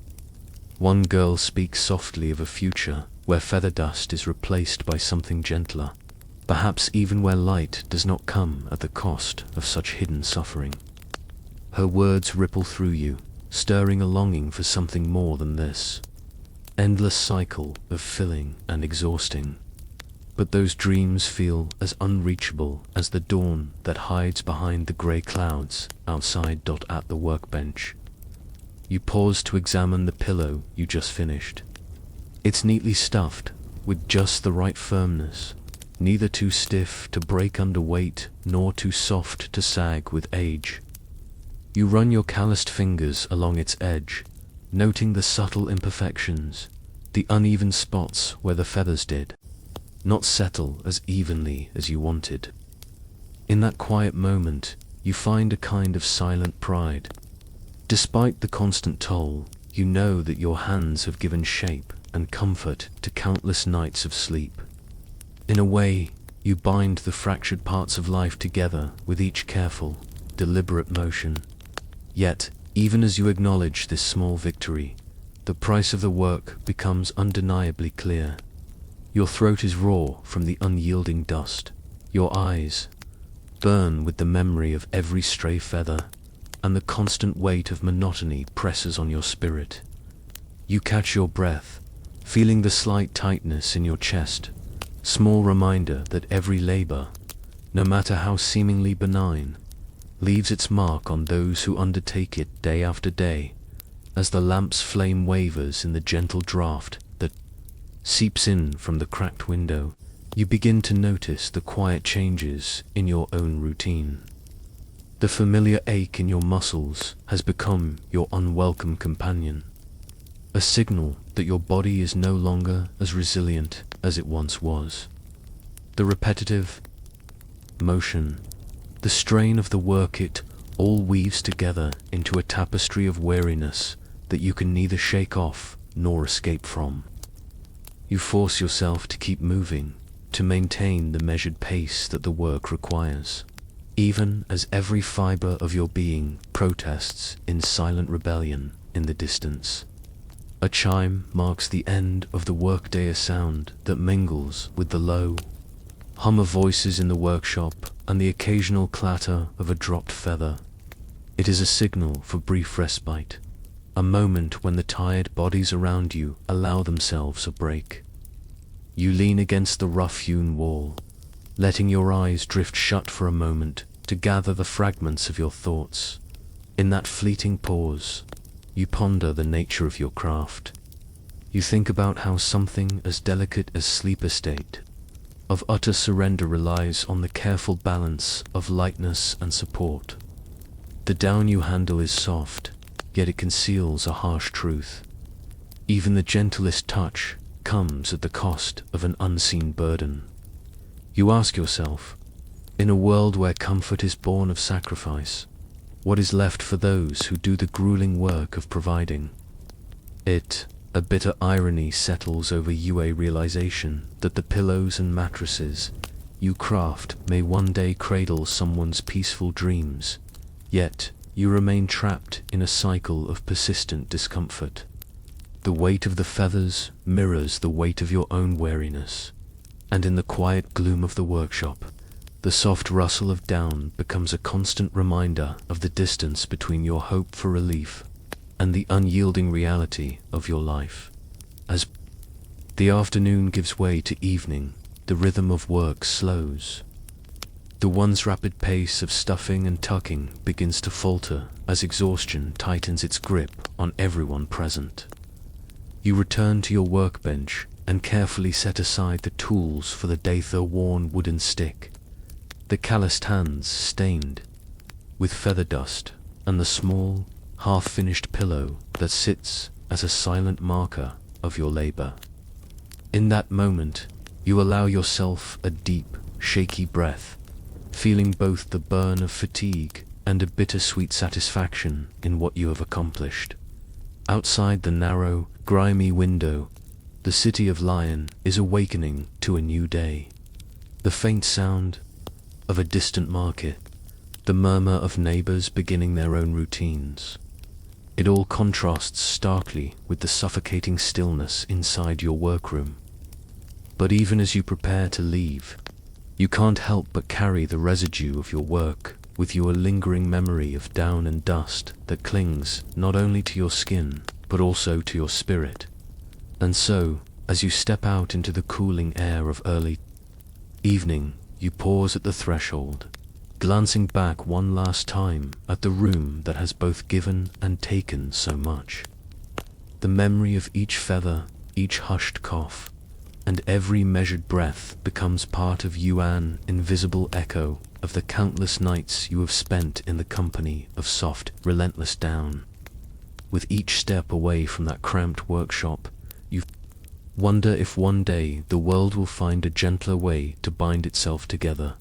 One girl speaks softly of a future where feather dust is replaced by something gentler, perhaps even where light does not come at the cost of such hidden suffering. Her words ripple through you, stirring a longing for something more than this endless cycle of filling and exhausting. But those dreams feel as unreachable as the dawn that hides behind the grey clouds outside. At the workbench, you pause to examine the pillow you just finished. It's neatly stuffed, with just the right firmness, neither too stiff to break under weight nor too soft to sag with age. You run your calloused fingers along its edge, noting the subtle imperfections, the uneven spots where the feathers did not settle as evenly as you wanted. In that quiet moment, you find a kind of silent pride. Despite the constant toll, you know that your hands have given shape and comfort to countless nights of sleep. In a way, you bind the fractured parts of life together with each careful, deliberate motion. Yet, even as you acknowledge this small victory, the price of the work becomes undeniably clear. Your throat is raw from the unyielding dust. Your eyes burn with the memory of every stray feather, and the constant weight of monotony presses on your spirit. You catch your breath, feeling the slight tightness in your chest, small reminder that every labor, no matter how seemingly benign, leaves its mark on those who undertake it day after day, as the lamp's flame wavers in the gentle draught that seeps in from the cracked window. You begin to notice the quiet changes in your own routine. The familiar ache in your muscles has become your unwelcome companion, a signal that your body is no longer as resilient as it once was. The repetitive motion, the strain of the work, it all weaves together into a tapestry of weariness that you can neither shake off nor escape from. You force yourself to keep moving, to maintain the measured pace that the work requires, even as every fiber of your being protests in silent rebellion in the distance. A chime marks the end of the workday, a sound that mingles with the low hum of voices in the workshop and the occasional clatter of a dropped feather. It is a signal for brief respite, a moment when the tired bodies around you allow themselves a break. You lean against the rough-hewn wall, letting your eyes drift shut for a moment to gather the fragments of your thoughts. In that fleeting pause, you ponder the nature of your craft. You think about how something as delicate as sleep, a state of utter surrender, relies on the careful balance of lightness and support. The down you handle is soft, yet it conceals a harsh truth. Even the gentlest touch comes at the cost of an unseen burden. You ask yourself, in a world where comfort is born of sacrifice, what is left for those who do the grueling work of providing it? A bitter irony settles over you, a realization that the pillows and mattresses you craft may one day cradle someone's peaceful dreams, yet you remain trapped in a cycle of persistent discomfort. The weight of the feathers mirrors the weight of your own weariness, and in the quiet gloom of the workshop, the soft rustle of down becomes a constant reminder of the distance between your hope for relief and the unyielding reality of your life. As the afternoon gives way to evening, the rhythm of work slows. The once rapid pace of stuffing and tucking begins to falter as exhaustion tightens its grip on everyone present. You return to your workbench and carefully set aside the tools for the day, the worn wooden stick, the calloused hands stained with feather dust, and the small, half-finished pillow that sits as a silent marker of your labor. In that moment, you allow yourself a deep, shaky breath, feeling both the burn of fatigue and a bittersweet satisfaction in what you have accomplished. Outside the narrow, grimy window, the city of Lion is awakening to a new day. The faint sound of a distant market, the murmur of neighbors beginning their own routines. It all contrasts starkly with the suffocating stillness inside your workroom. But even as you prepare to leave, you can't help but carry the residue of your work with you, a lingering memory of down and dust that clings not only to your skin, but also to your spirit. And so, as you step out into the cooling air of early evening, you pause at the threshold, glancing back one last time at the room that has both given and taken so much. The memory of each feather, each hushed cough, and every measured breath becomes part of you, an invisible echo of the countless nights you have spent in the company of soft, relentless down. With each step away from that cramped workshop, you wonder if one day the world will find a gentler way to bind itself together,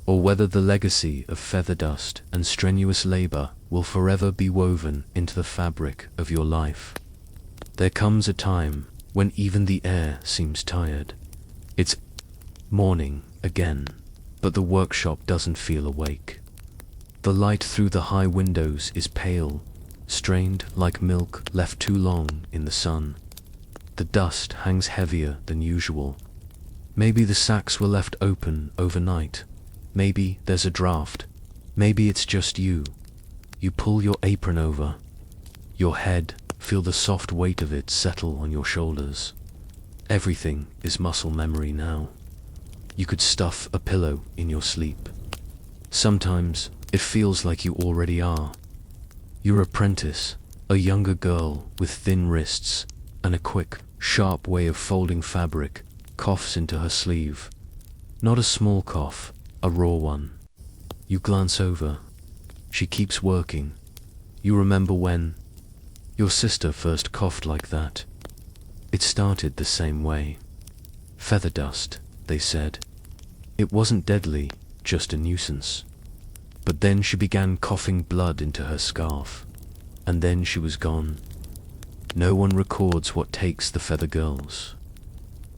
or whether the legacy of feather dust and strenuous labor will forever be woven into the fabric of your life. There comes a time when even the air seems tired. It's morning again, but the workshop doesn't feel awake. The light through the high windows is pale, strained like milk left too long in the sun. The dust hangs heavier than usual. Maybe the sacks were left open overnight. Maybe there's a draft. Maybe it's just you. You pull your apron over. Your head, feel the soft weight of it settle on your shoulders. Everything is muscle memory now. You could stuff a pillow in your sleep. Sometimes it feels like you already are. Your apprentice, a younger girl with thin wrists and a quick, sharp way of folding fabric, coughs into her sleeve. Not a small cough, a raw one. You glance over. She keeps working. You remember when your sister first coughed like that. It started the same way. Feather dust, they said. It wasn't deadly, just a nuisance. But then she began coughing blood into her scarf. And then she was gone. No one records what takes the feather girls.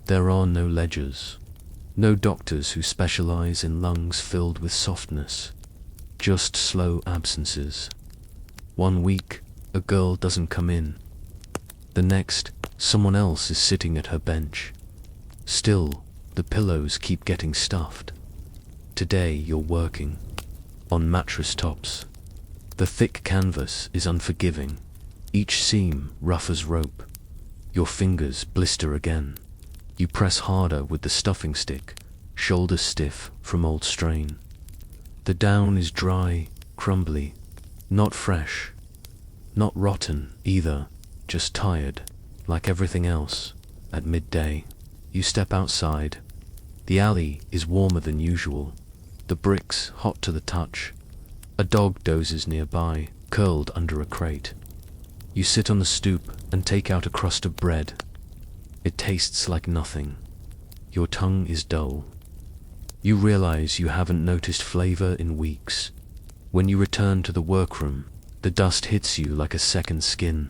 There are no ledgers. No doctors who specialize in lungs filled with softness. Just slow absences. 1 week, a girl doesn't come in. The next, someone else is sitting at her bench. Still, the pillows keep getting stuffed. Today you're working on mattress tops. The thick canvas is unforgiving, each seam rough as rope. Your fingers blister again. You press harder with the stuffing stick, shoulders stiff from old strain. The down is dry, crumbly, not fresh, not rotten either, just tired, like everything else. At midday, you step outside. The alley is warmer than usual, the bricks hot to the touch. A dog dozes nearby, curled under a crate. You sit on the stoop and take out a crust of bread. It tastes like nothing. Your tongue is dull. You realize you haven't noticed flavor in weeks. When you return to the workroom, the dust hits you like a second skin.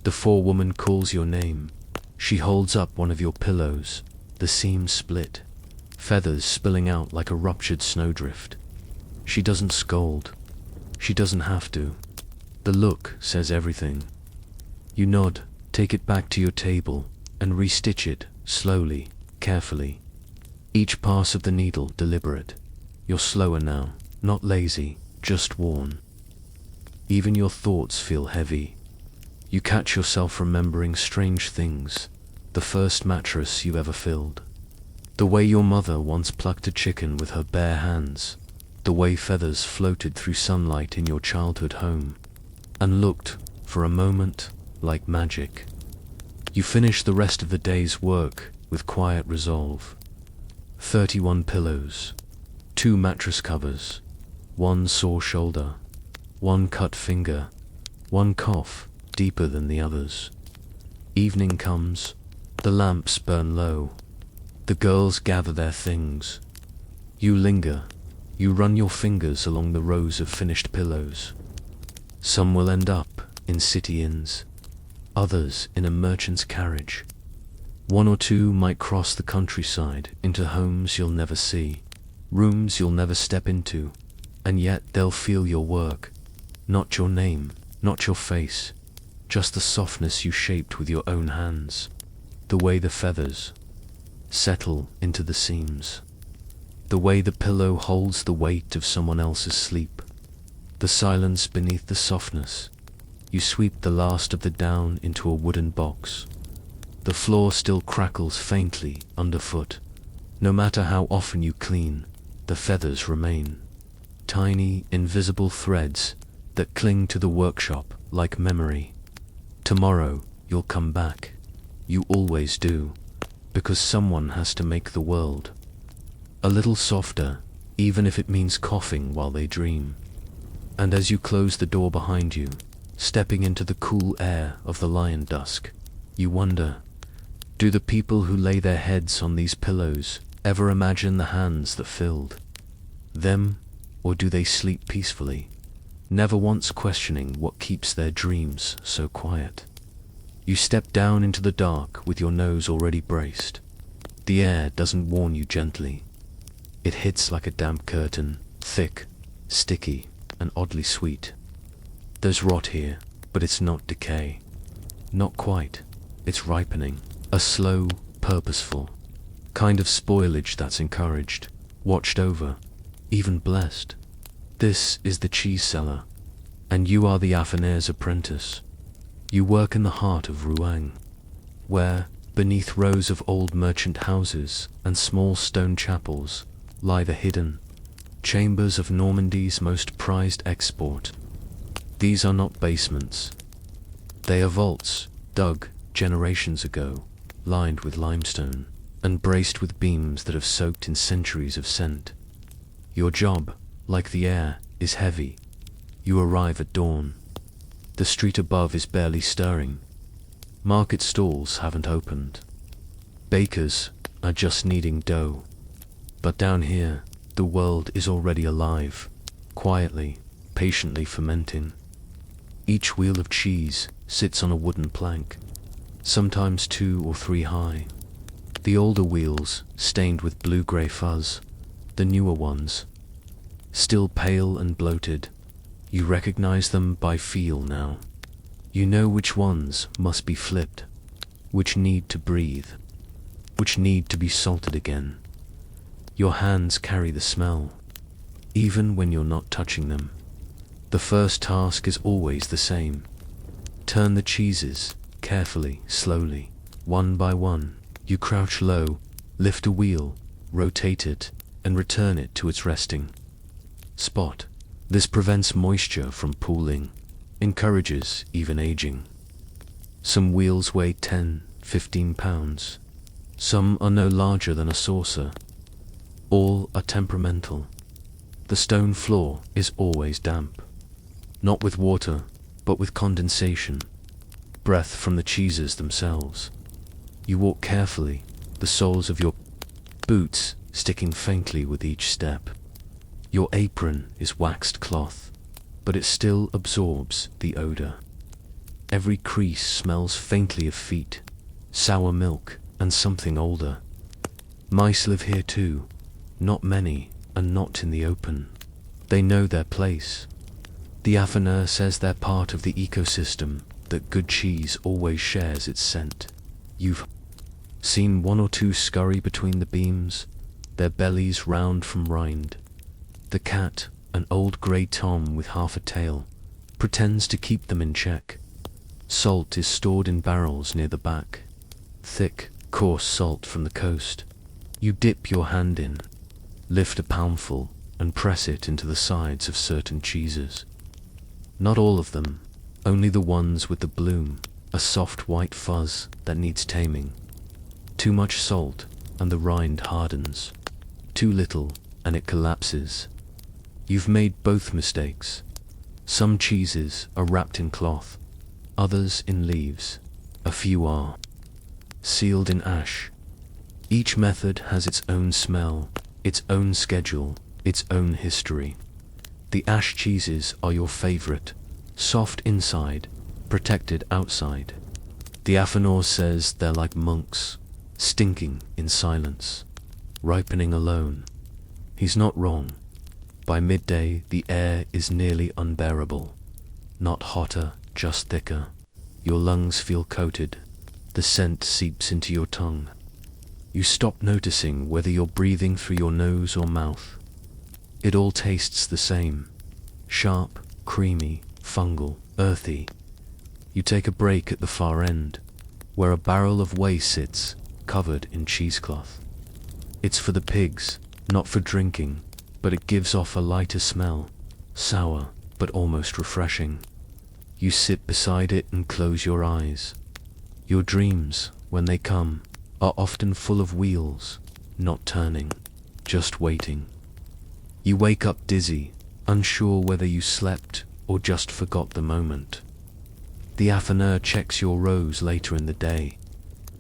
The forewoman calls your name. She holds up one of your pillows, the seam split, feathers spilling out like a ruptured snowdrift. She doesn't scold. She doesn't have to. The look says everything. You nod, take it back to your table, and restitch it, slowly, carefully. Each pass of the needle deliberate. You're slower now, not lazy, just worn. Even your thoughts feel heavy. You catch yourself remembering strange things. The first mattress you ever filled. The way your mother once plucked a chicken with her bare hands. The way feathers floated through sunlight in your childhood home. And looked, for a moment, like magic. You finish the rest of the day's work with quiet resolve. 31 pillows, 2 mattress covers, 1 sore shoulder, 1 cut finger, 1 cough deeper than the others. Evening comes, the lamps burn low. The girls gather their things. You linger, You run your fingers along the rows of finished pillows. Some will end up in city inns, others in a merchant's carriage. One or two might cross the countryside into homes you'll never see, rooms you'll never step into, and yet they'll feel your work, not your name, not your face, just the softness you shaped with your own hands, the way the feathers settle into the seams, the way the pillow holds the weight of someone else's sleep, the silence beneath the softness. You sweep the last of the down into a wooden box. The floor still crackles faintly underfoot. No matter how often you clean, the feathers remain. Tiny, invisible threads that cling to the workshop like memory. Tomorrow you'll come back. You always do, because someone has to make the world a little softer, even if it means coughing while they dream. And as you close the door behind you, stepping into the cool air of the lion dusk, you wonder, do the people who lay their heads on these pillows ever imagine the hands that filled them, or do they sleep peacefully, never once questioning what keeps their dreams so quiet? You step down into the dark with your nose already braced. The air doesn't warn you gently. It hits like a damp curtain, thick, sticky, and oddly sweet. There's rot here, but it's not decay. Not quite. It's ripening. A slow, purposeful kind of spoilage that's encouraged, watched over, even blessed. This is the cheese cellar, and you are the affinair's apprentice. You work in the heart of Rouen, where, beneath rows of old merchant houses and small stone chapels, lie the hidden chambers of Normandy's most prized export. These are not basements. They are vaults, dug generations ago, lined with limestone, and braced with beams that have soaked in centuries of scent. Your job, like the air, is heavy. You arrive at dawn. The street above is barely stirring. Market stalls haven't opened. Bakers are just kneading dough. But down here, the world is already alive, quietly, patiently fermenting. Each wheel of cheese sits on a wooden plank, sometimes 2 or 3 high. The older wheels, stained with blue-grey fuzz, the newer ones, still pale and bloated. You recognize them by feel now. You know which ones must be flipped, which need to breathe, which need to be salted again. Your hands carry the smell, even when you're not touching them. The first task is always the same. Turn the cheeses, carefully, slowly, one by one. You crouch low, lift a wheel, rotate it, and return it to its resting spot. This prevents moisture from pooling, encourages even aging. Some wheels weigh 10, 15 pounds. Some are no larger than a saucer. All are temperamental. The stone floor is always damp. Not with water, but with condensation, breath from the cheeses themselves. You walk carefully, the soles of your boots sticking faintly with each step. Your apron is waxed cloth, but it still absorbs the odor. Every crease smells faintly of feet, sour milk, and something older. Mice live here too, not many, and not in the open. They know their place. The affiner says they're part of the ecosystem, that good cheese always shares its scent. You've seen 1 or 2 scurry between the beams, their bellies round from rind. The cat, an old grey tom with half a tail, pretends to keep them in check. Salt is stored in barrels near the back. Thick, coarse salt from the coast. You dip your hand in, lift a poundful, and press it into the sides of certain cheeses. Not all of them, only the ones with the bloom, a soft white fuzz that needs taming. Too much salt, and the rind hardens. Too little, and it collapses. You've made both mistakes. Some cheeses are wrapped in cloth, others in leaves. A few are sealed in ash. Each method has its own smell, its own schedule, its own history. The ash cheeses are your favorite, soft inside, protected outside. The Afanor says they're like monks, stinking in silence, ripening alone. He's not wrong. By midday, the air is nearly unbearable. Not hotter, just thicker. Your lungs feel coated. The scent seeps into your tongue. You stop noticing whether you're breathing through your nose or mouth. It all tastes the same. Sharp, creamy, fungal, earthy. You take a break at the far end, where a barrel of whey sits, covered in cheesecloth. It's for the pigs, not for drinking, but it gives off a lighter smell, sour, but almost refreshing. You sit beside it and close your eyes. Your dreams, when they come, are often full of wheels, not turning, just waiting. You wake up dizzy, unsure whether you slept or just forgot the moment. The Afanur checks your rows later in the day.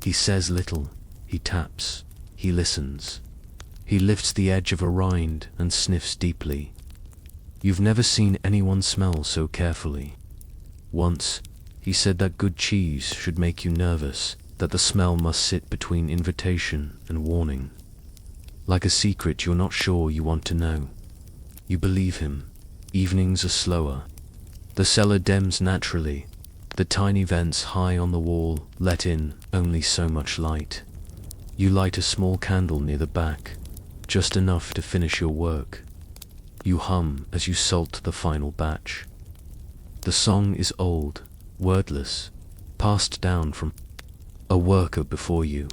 He says little, he taps, he listens. He lifts the edge of a rind and sniffs deeply. You've never seen anyone smell so carefully. Once, he said that good cheese should make you nervous, that the smell must sit between invitation and warning. Like a secret you're not sure you want to know. You believe him. Evenings are slower. The cellar dims naturally. The tiny vents high on the wall let in only so much light. You light a small candle near the back, just enough to finish your work. You hum as you salt the final batch. The song is old, wordless, passed down from a worker before you.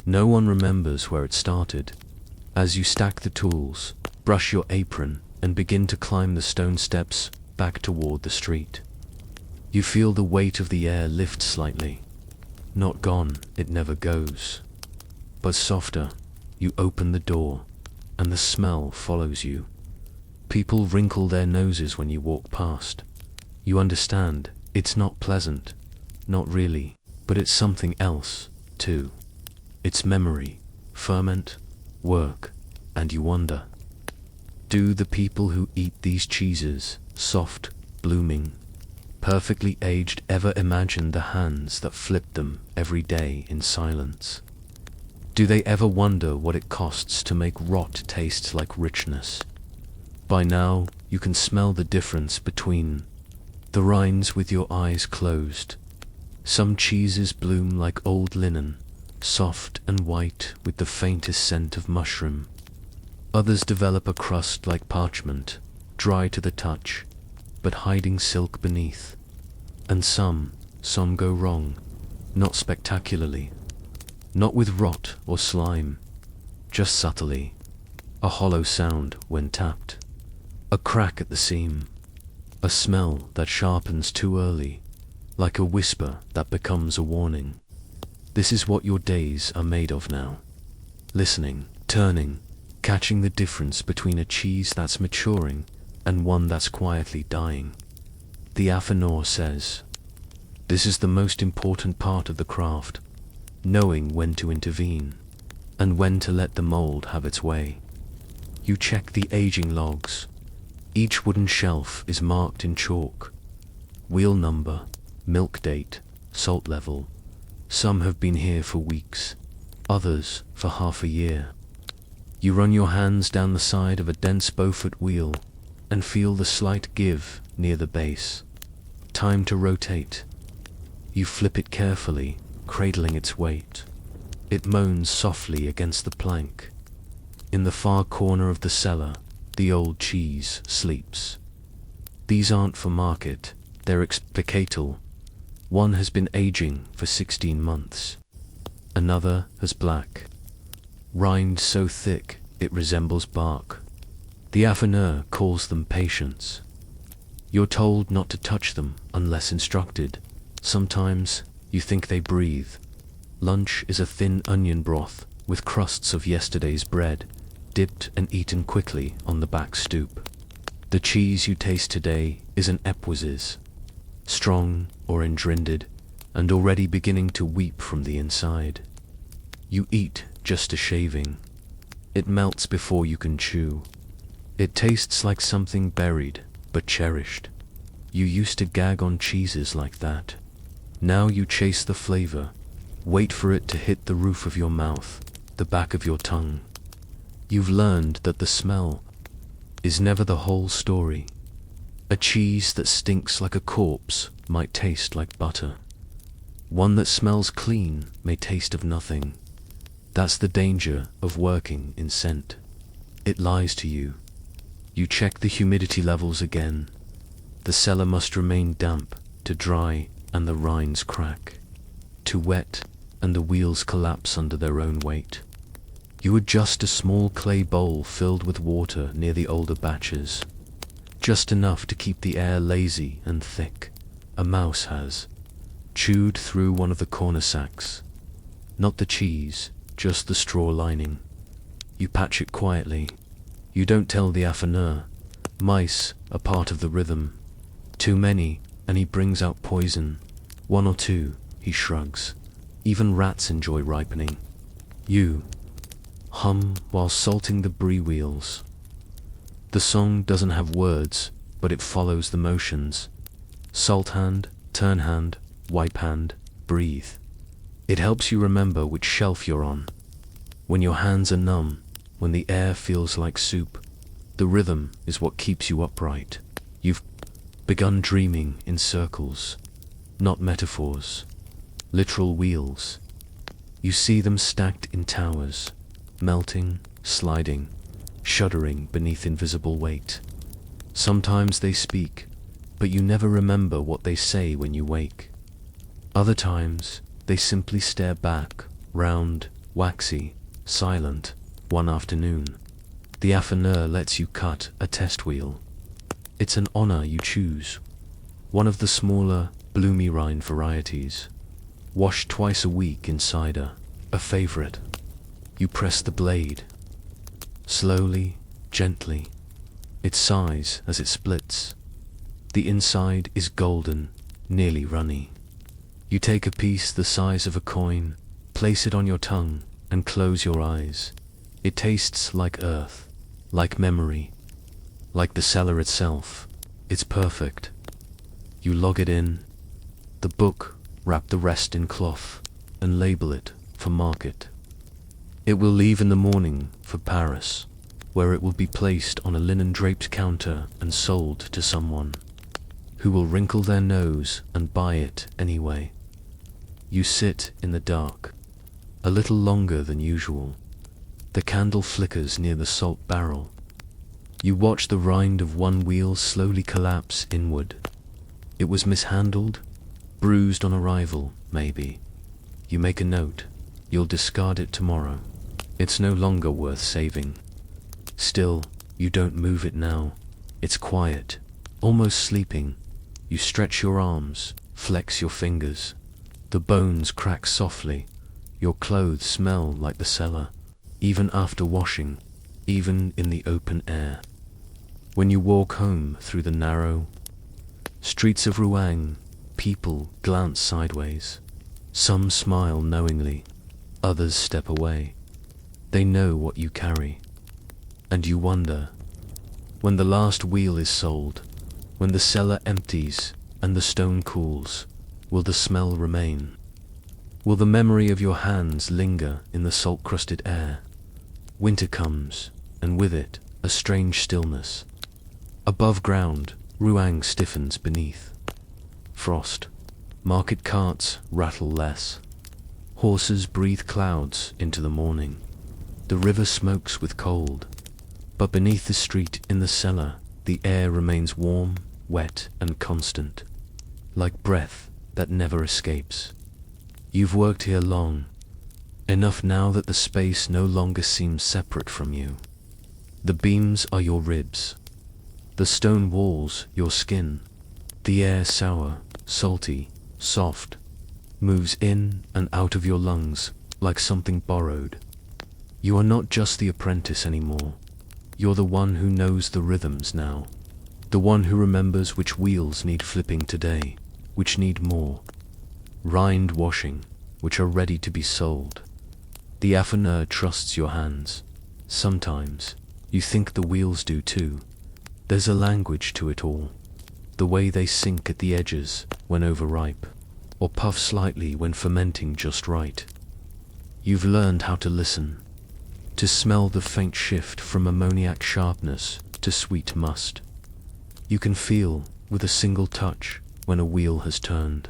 No one remembers where it started. As you stack the tools, brush your apron, and begin to climb the stone steps back toward the street, you feel the weight of the air lift slightly. Not gone, it never goes. But softer. You open the door, and the smell follows you. People wrinkle their noses when you walk past. You understand, it's not pleasant. Not really, but it's something else, too. It's memory, ferment, work, and you wonder. Do the people who eat these cheeses, soft, blooming, perfectly aged, ever imagine the hands that flip them every day in silence? Do they ever wonder what it costs to make rot taste like richness? By now, you can smell the difference between the rinds with your eyes closed. Some cheeses bloom like old linen, soft and white with the faintest scent of mushroom. Others develop a crust like parchment, dry to the touch, but hiding silk beneath. And some go wrong, not spectacularly. Not with rot or slime, just subtly. A hollow sound when tapped. A crack at the seam. A smell that sharpens too early, like a whisper that becomes a warning. This is what your days are made of now. Listening, turning, catching the difference between a cheese that's maturing and one that's quietly dying. The Afanor says, this is the most important part of the craft. Knowing when to intervene, and when to let the mold have its way. You check the aging logs. Each wooden shelf is marked in chalk. Wheel number, milk date, salt level. Some have been here for weeks, others for half a year. You run your hands down the side of a dense Beaufort wheel and feel the slight give near the base. Time to rotate. You flip it carefully, cradling its weight. It moans softly against the plank. In the far corner of the cellar, the old cheese sleeps. These aren't for market, they're explicatal. One has been aging for 16 months. Another has black. Rind so thick it resembles bark. The Afanur calls them patience. You're told not to touch them unless instructed. Sometimes you think they breathe. Lunch is a thin onion broth with crusts of yesterday's bread, dipped and eaten quickly on the back stoop. The cheese you taste today is an Epwese's, strong, orange-rinded, and already beginning to weep from the inside. You eat just a shaving. It melts before you can chew. It tastes like something buried, but cherished. You used to gag on cheeses like that. Now you chase the flavor, wait for it to hit the roof of your mouth, the back of your tongue. You've learned that the smell is never the whole story. A cheese that stinks like a corpse might taste like butter. One that smells clean may taste of nothing. That's the danger of working in scent. It lies to you. You check the humidity levels again. The cellar must remain damp to dry and the rinds crack. Too wet and the wheels collapse under their own weight. You adjust a small clay bowl filled with water near the older batches. Just enough to keep the air lazy and thick. A mouse has chewed through one of the corner sacks. Not the cheese, just the straw lining. You patch it quietly. You don't tell the affineur. Mice are part of the rhythm. Too many, and he brings out poison. One or two, he shrugs. Even rats enjoy ripening. You hum while salting the brie wheels. The song doesn't have words, but it follows the motions. Salt hand, turn hand, wipe hand, breathe. It helps you remember which shelf you're on. When your hands are numb, when the air feels like soup, the rhythm is what keeps you upright. You've begun dreaming in circles, not metaphors, literal wheels. You see them stacked in towers, melting, sliding, shuddering beneath invisible weight. Sometimes they speak, but you never remember what they say when you wake. Other times, they simply stare back, round, waxy, silent. One afternoon, the affineur lets you cut a test wheel. It's an honor you choose. One of the smaller, bloomy rind varieties. Washed twice a week in cider, a favorite. You press the blade. Slowly, gently. It sighs as it splits. The inside is golden, nearly runny. You take a piece the size of a coin, place it on your tongue, and close your eyes. It tastes like earth, like memory, like the cellar itself. It's perfect. You log it in. The book, wrap the rest in cloth, and label it for market. It will leave in the morning for Paris, where it will be placed on a linen-draped counter and sold to someone who will wrinkle their nose and buy it anyway. You sit in the dark, a little longer than usual. The candle flickers near the salt barrel. You watch the rind of one wheel slowly collapse inward. It was mishandled, bruised on arrival, maybe. You make a note. You'll discard it tomorrow. It's no longer worth saving. Still, you don't move it now. It's quiet, almost sleeping. You stretch your arms, flex your fingers. The bones crack softly. Your clothes smell like the cellar, even after washing, even in the open air. When you walk home through the narrow streets of Rouen, people glance sideways. Some smile knowingly, others step away. They know what you carry. And you wonder, when the last wheel is sold, when the cellar empties and the stone cools, will the smell remain? Will the memory of your hands linger in the salt-crusted air? Winter comes, and with it, a strange stillness. Above ground, Rouen stiffens beneath. Frost. Market carts rattle less. Horses breathe clouds into the morning. The river smokes with cold. But beneath the street in the cellar, the air remains warm, wet, and constant, like breath that never escapes. You've worked here long, enough now that the space no longer seems separate from you. The beams are your ribs, the stone walls your skin. The air sour, salty, soft, moves in and out of your lungs like something borrowed. You are not just the apprentice anymore. You're the one who knows the rhythms now, the one who remembers which wheels need flipping today, which need more rind washing, which are ready to be sold. The affineur trusts your hands. Sometimes You think the wheels do too. There's a language to it all. The way they sink at the edges when overripe, or puff slightly when fermenting just right. You've learned how to listen, to smell the faint shift from ammoniac sharpness to sweet must. You can feel, with a single touch, when a wheel has turned.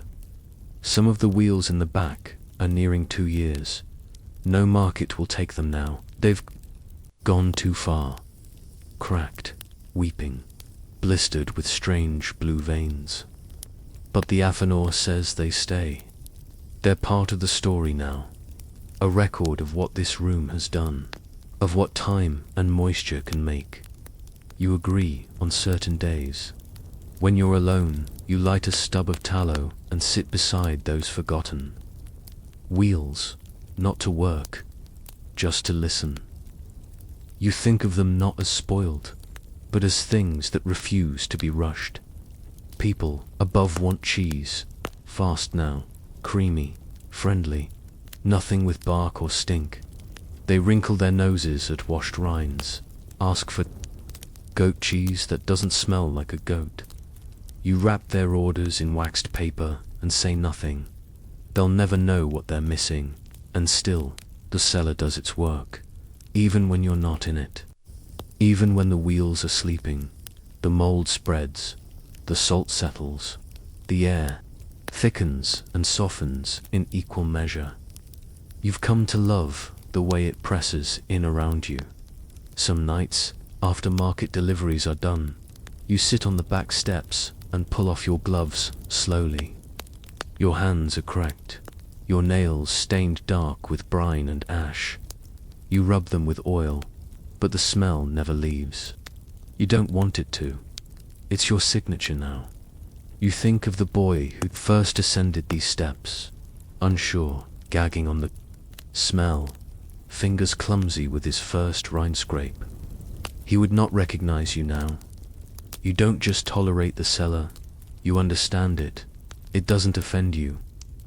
Some of the wheels in the back are nearing 2 years. No market will take them now. They've gone too far. Cracked, weeping, blistered with strange blue veins. But the Athanor says they stay. They're part of the story now. A record of what this room has done, of what time and moisture can make. You agree on certain days. When you're alone, you light a stub of tallow and sit beside those forgotten wheels, not to work, just to listen. You think of them not as spoiled, but as things that refuse to be rushed. People above want cheese, fast now, creamy, friendly, nothing with bark or stink. They wrinkle their noses at washed rinds, ask for goat cheese that doesn't smell like a goat. You wrap their orders in waxed paper and say nothing. They'll never know what they're missing, and still, the cellar does its work, even when you're not in it. Even when the wheels are sleeping, the mold spreads, the salt settles, the air thickens and softens in equal measure. You've come to love the way it presses in around you. Some nights, after market deliveries are done, you sit on the back steps and pull off your gloves slowly. Your hands are cracked, your nails stained dark with brine and ash. You rub them with oil, but the smell never leaves. You don't want it to. It's your signature now. You think of the boy who first ascended these steps, unsure, gagging on the smell, fingers clumsy with his first rind scrape. He would not recognize you now. You don't just tolerate the cellar, you understand it. It doesn't offend you.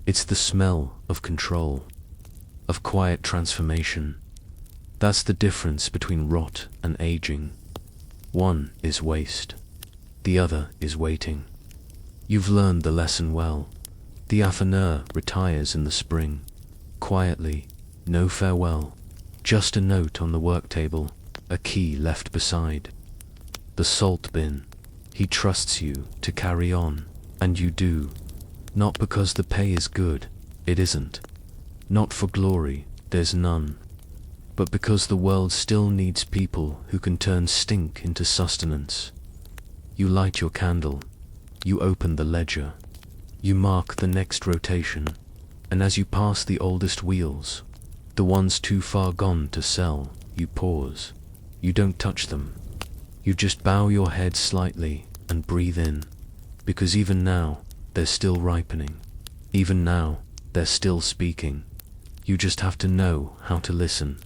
It's the smell of control, of quiet transformation. That's the difference between rot and aging. One is waste, the other is waiting. You've learned the lesson well. The Athanor retires in the spring, quietly, no farewell, just a note on the work table, a key left beside. The salt bin. He trusts you to carry on, and you do. Not because the pay is good, it isn't. Not for glory, there's none. But because the world still needs people who can turn stink into sustenance. You light your candle, you open the ledger, you mark the next rotation, and as you pass the oldest wheels, the ones too far gone to sell, you pause. You don't touch them. You just bow your head slightly and breathe in, because even now, they're still ripening. Even now, they're still speaking. You just have to know how to listen.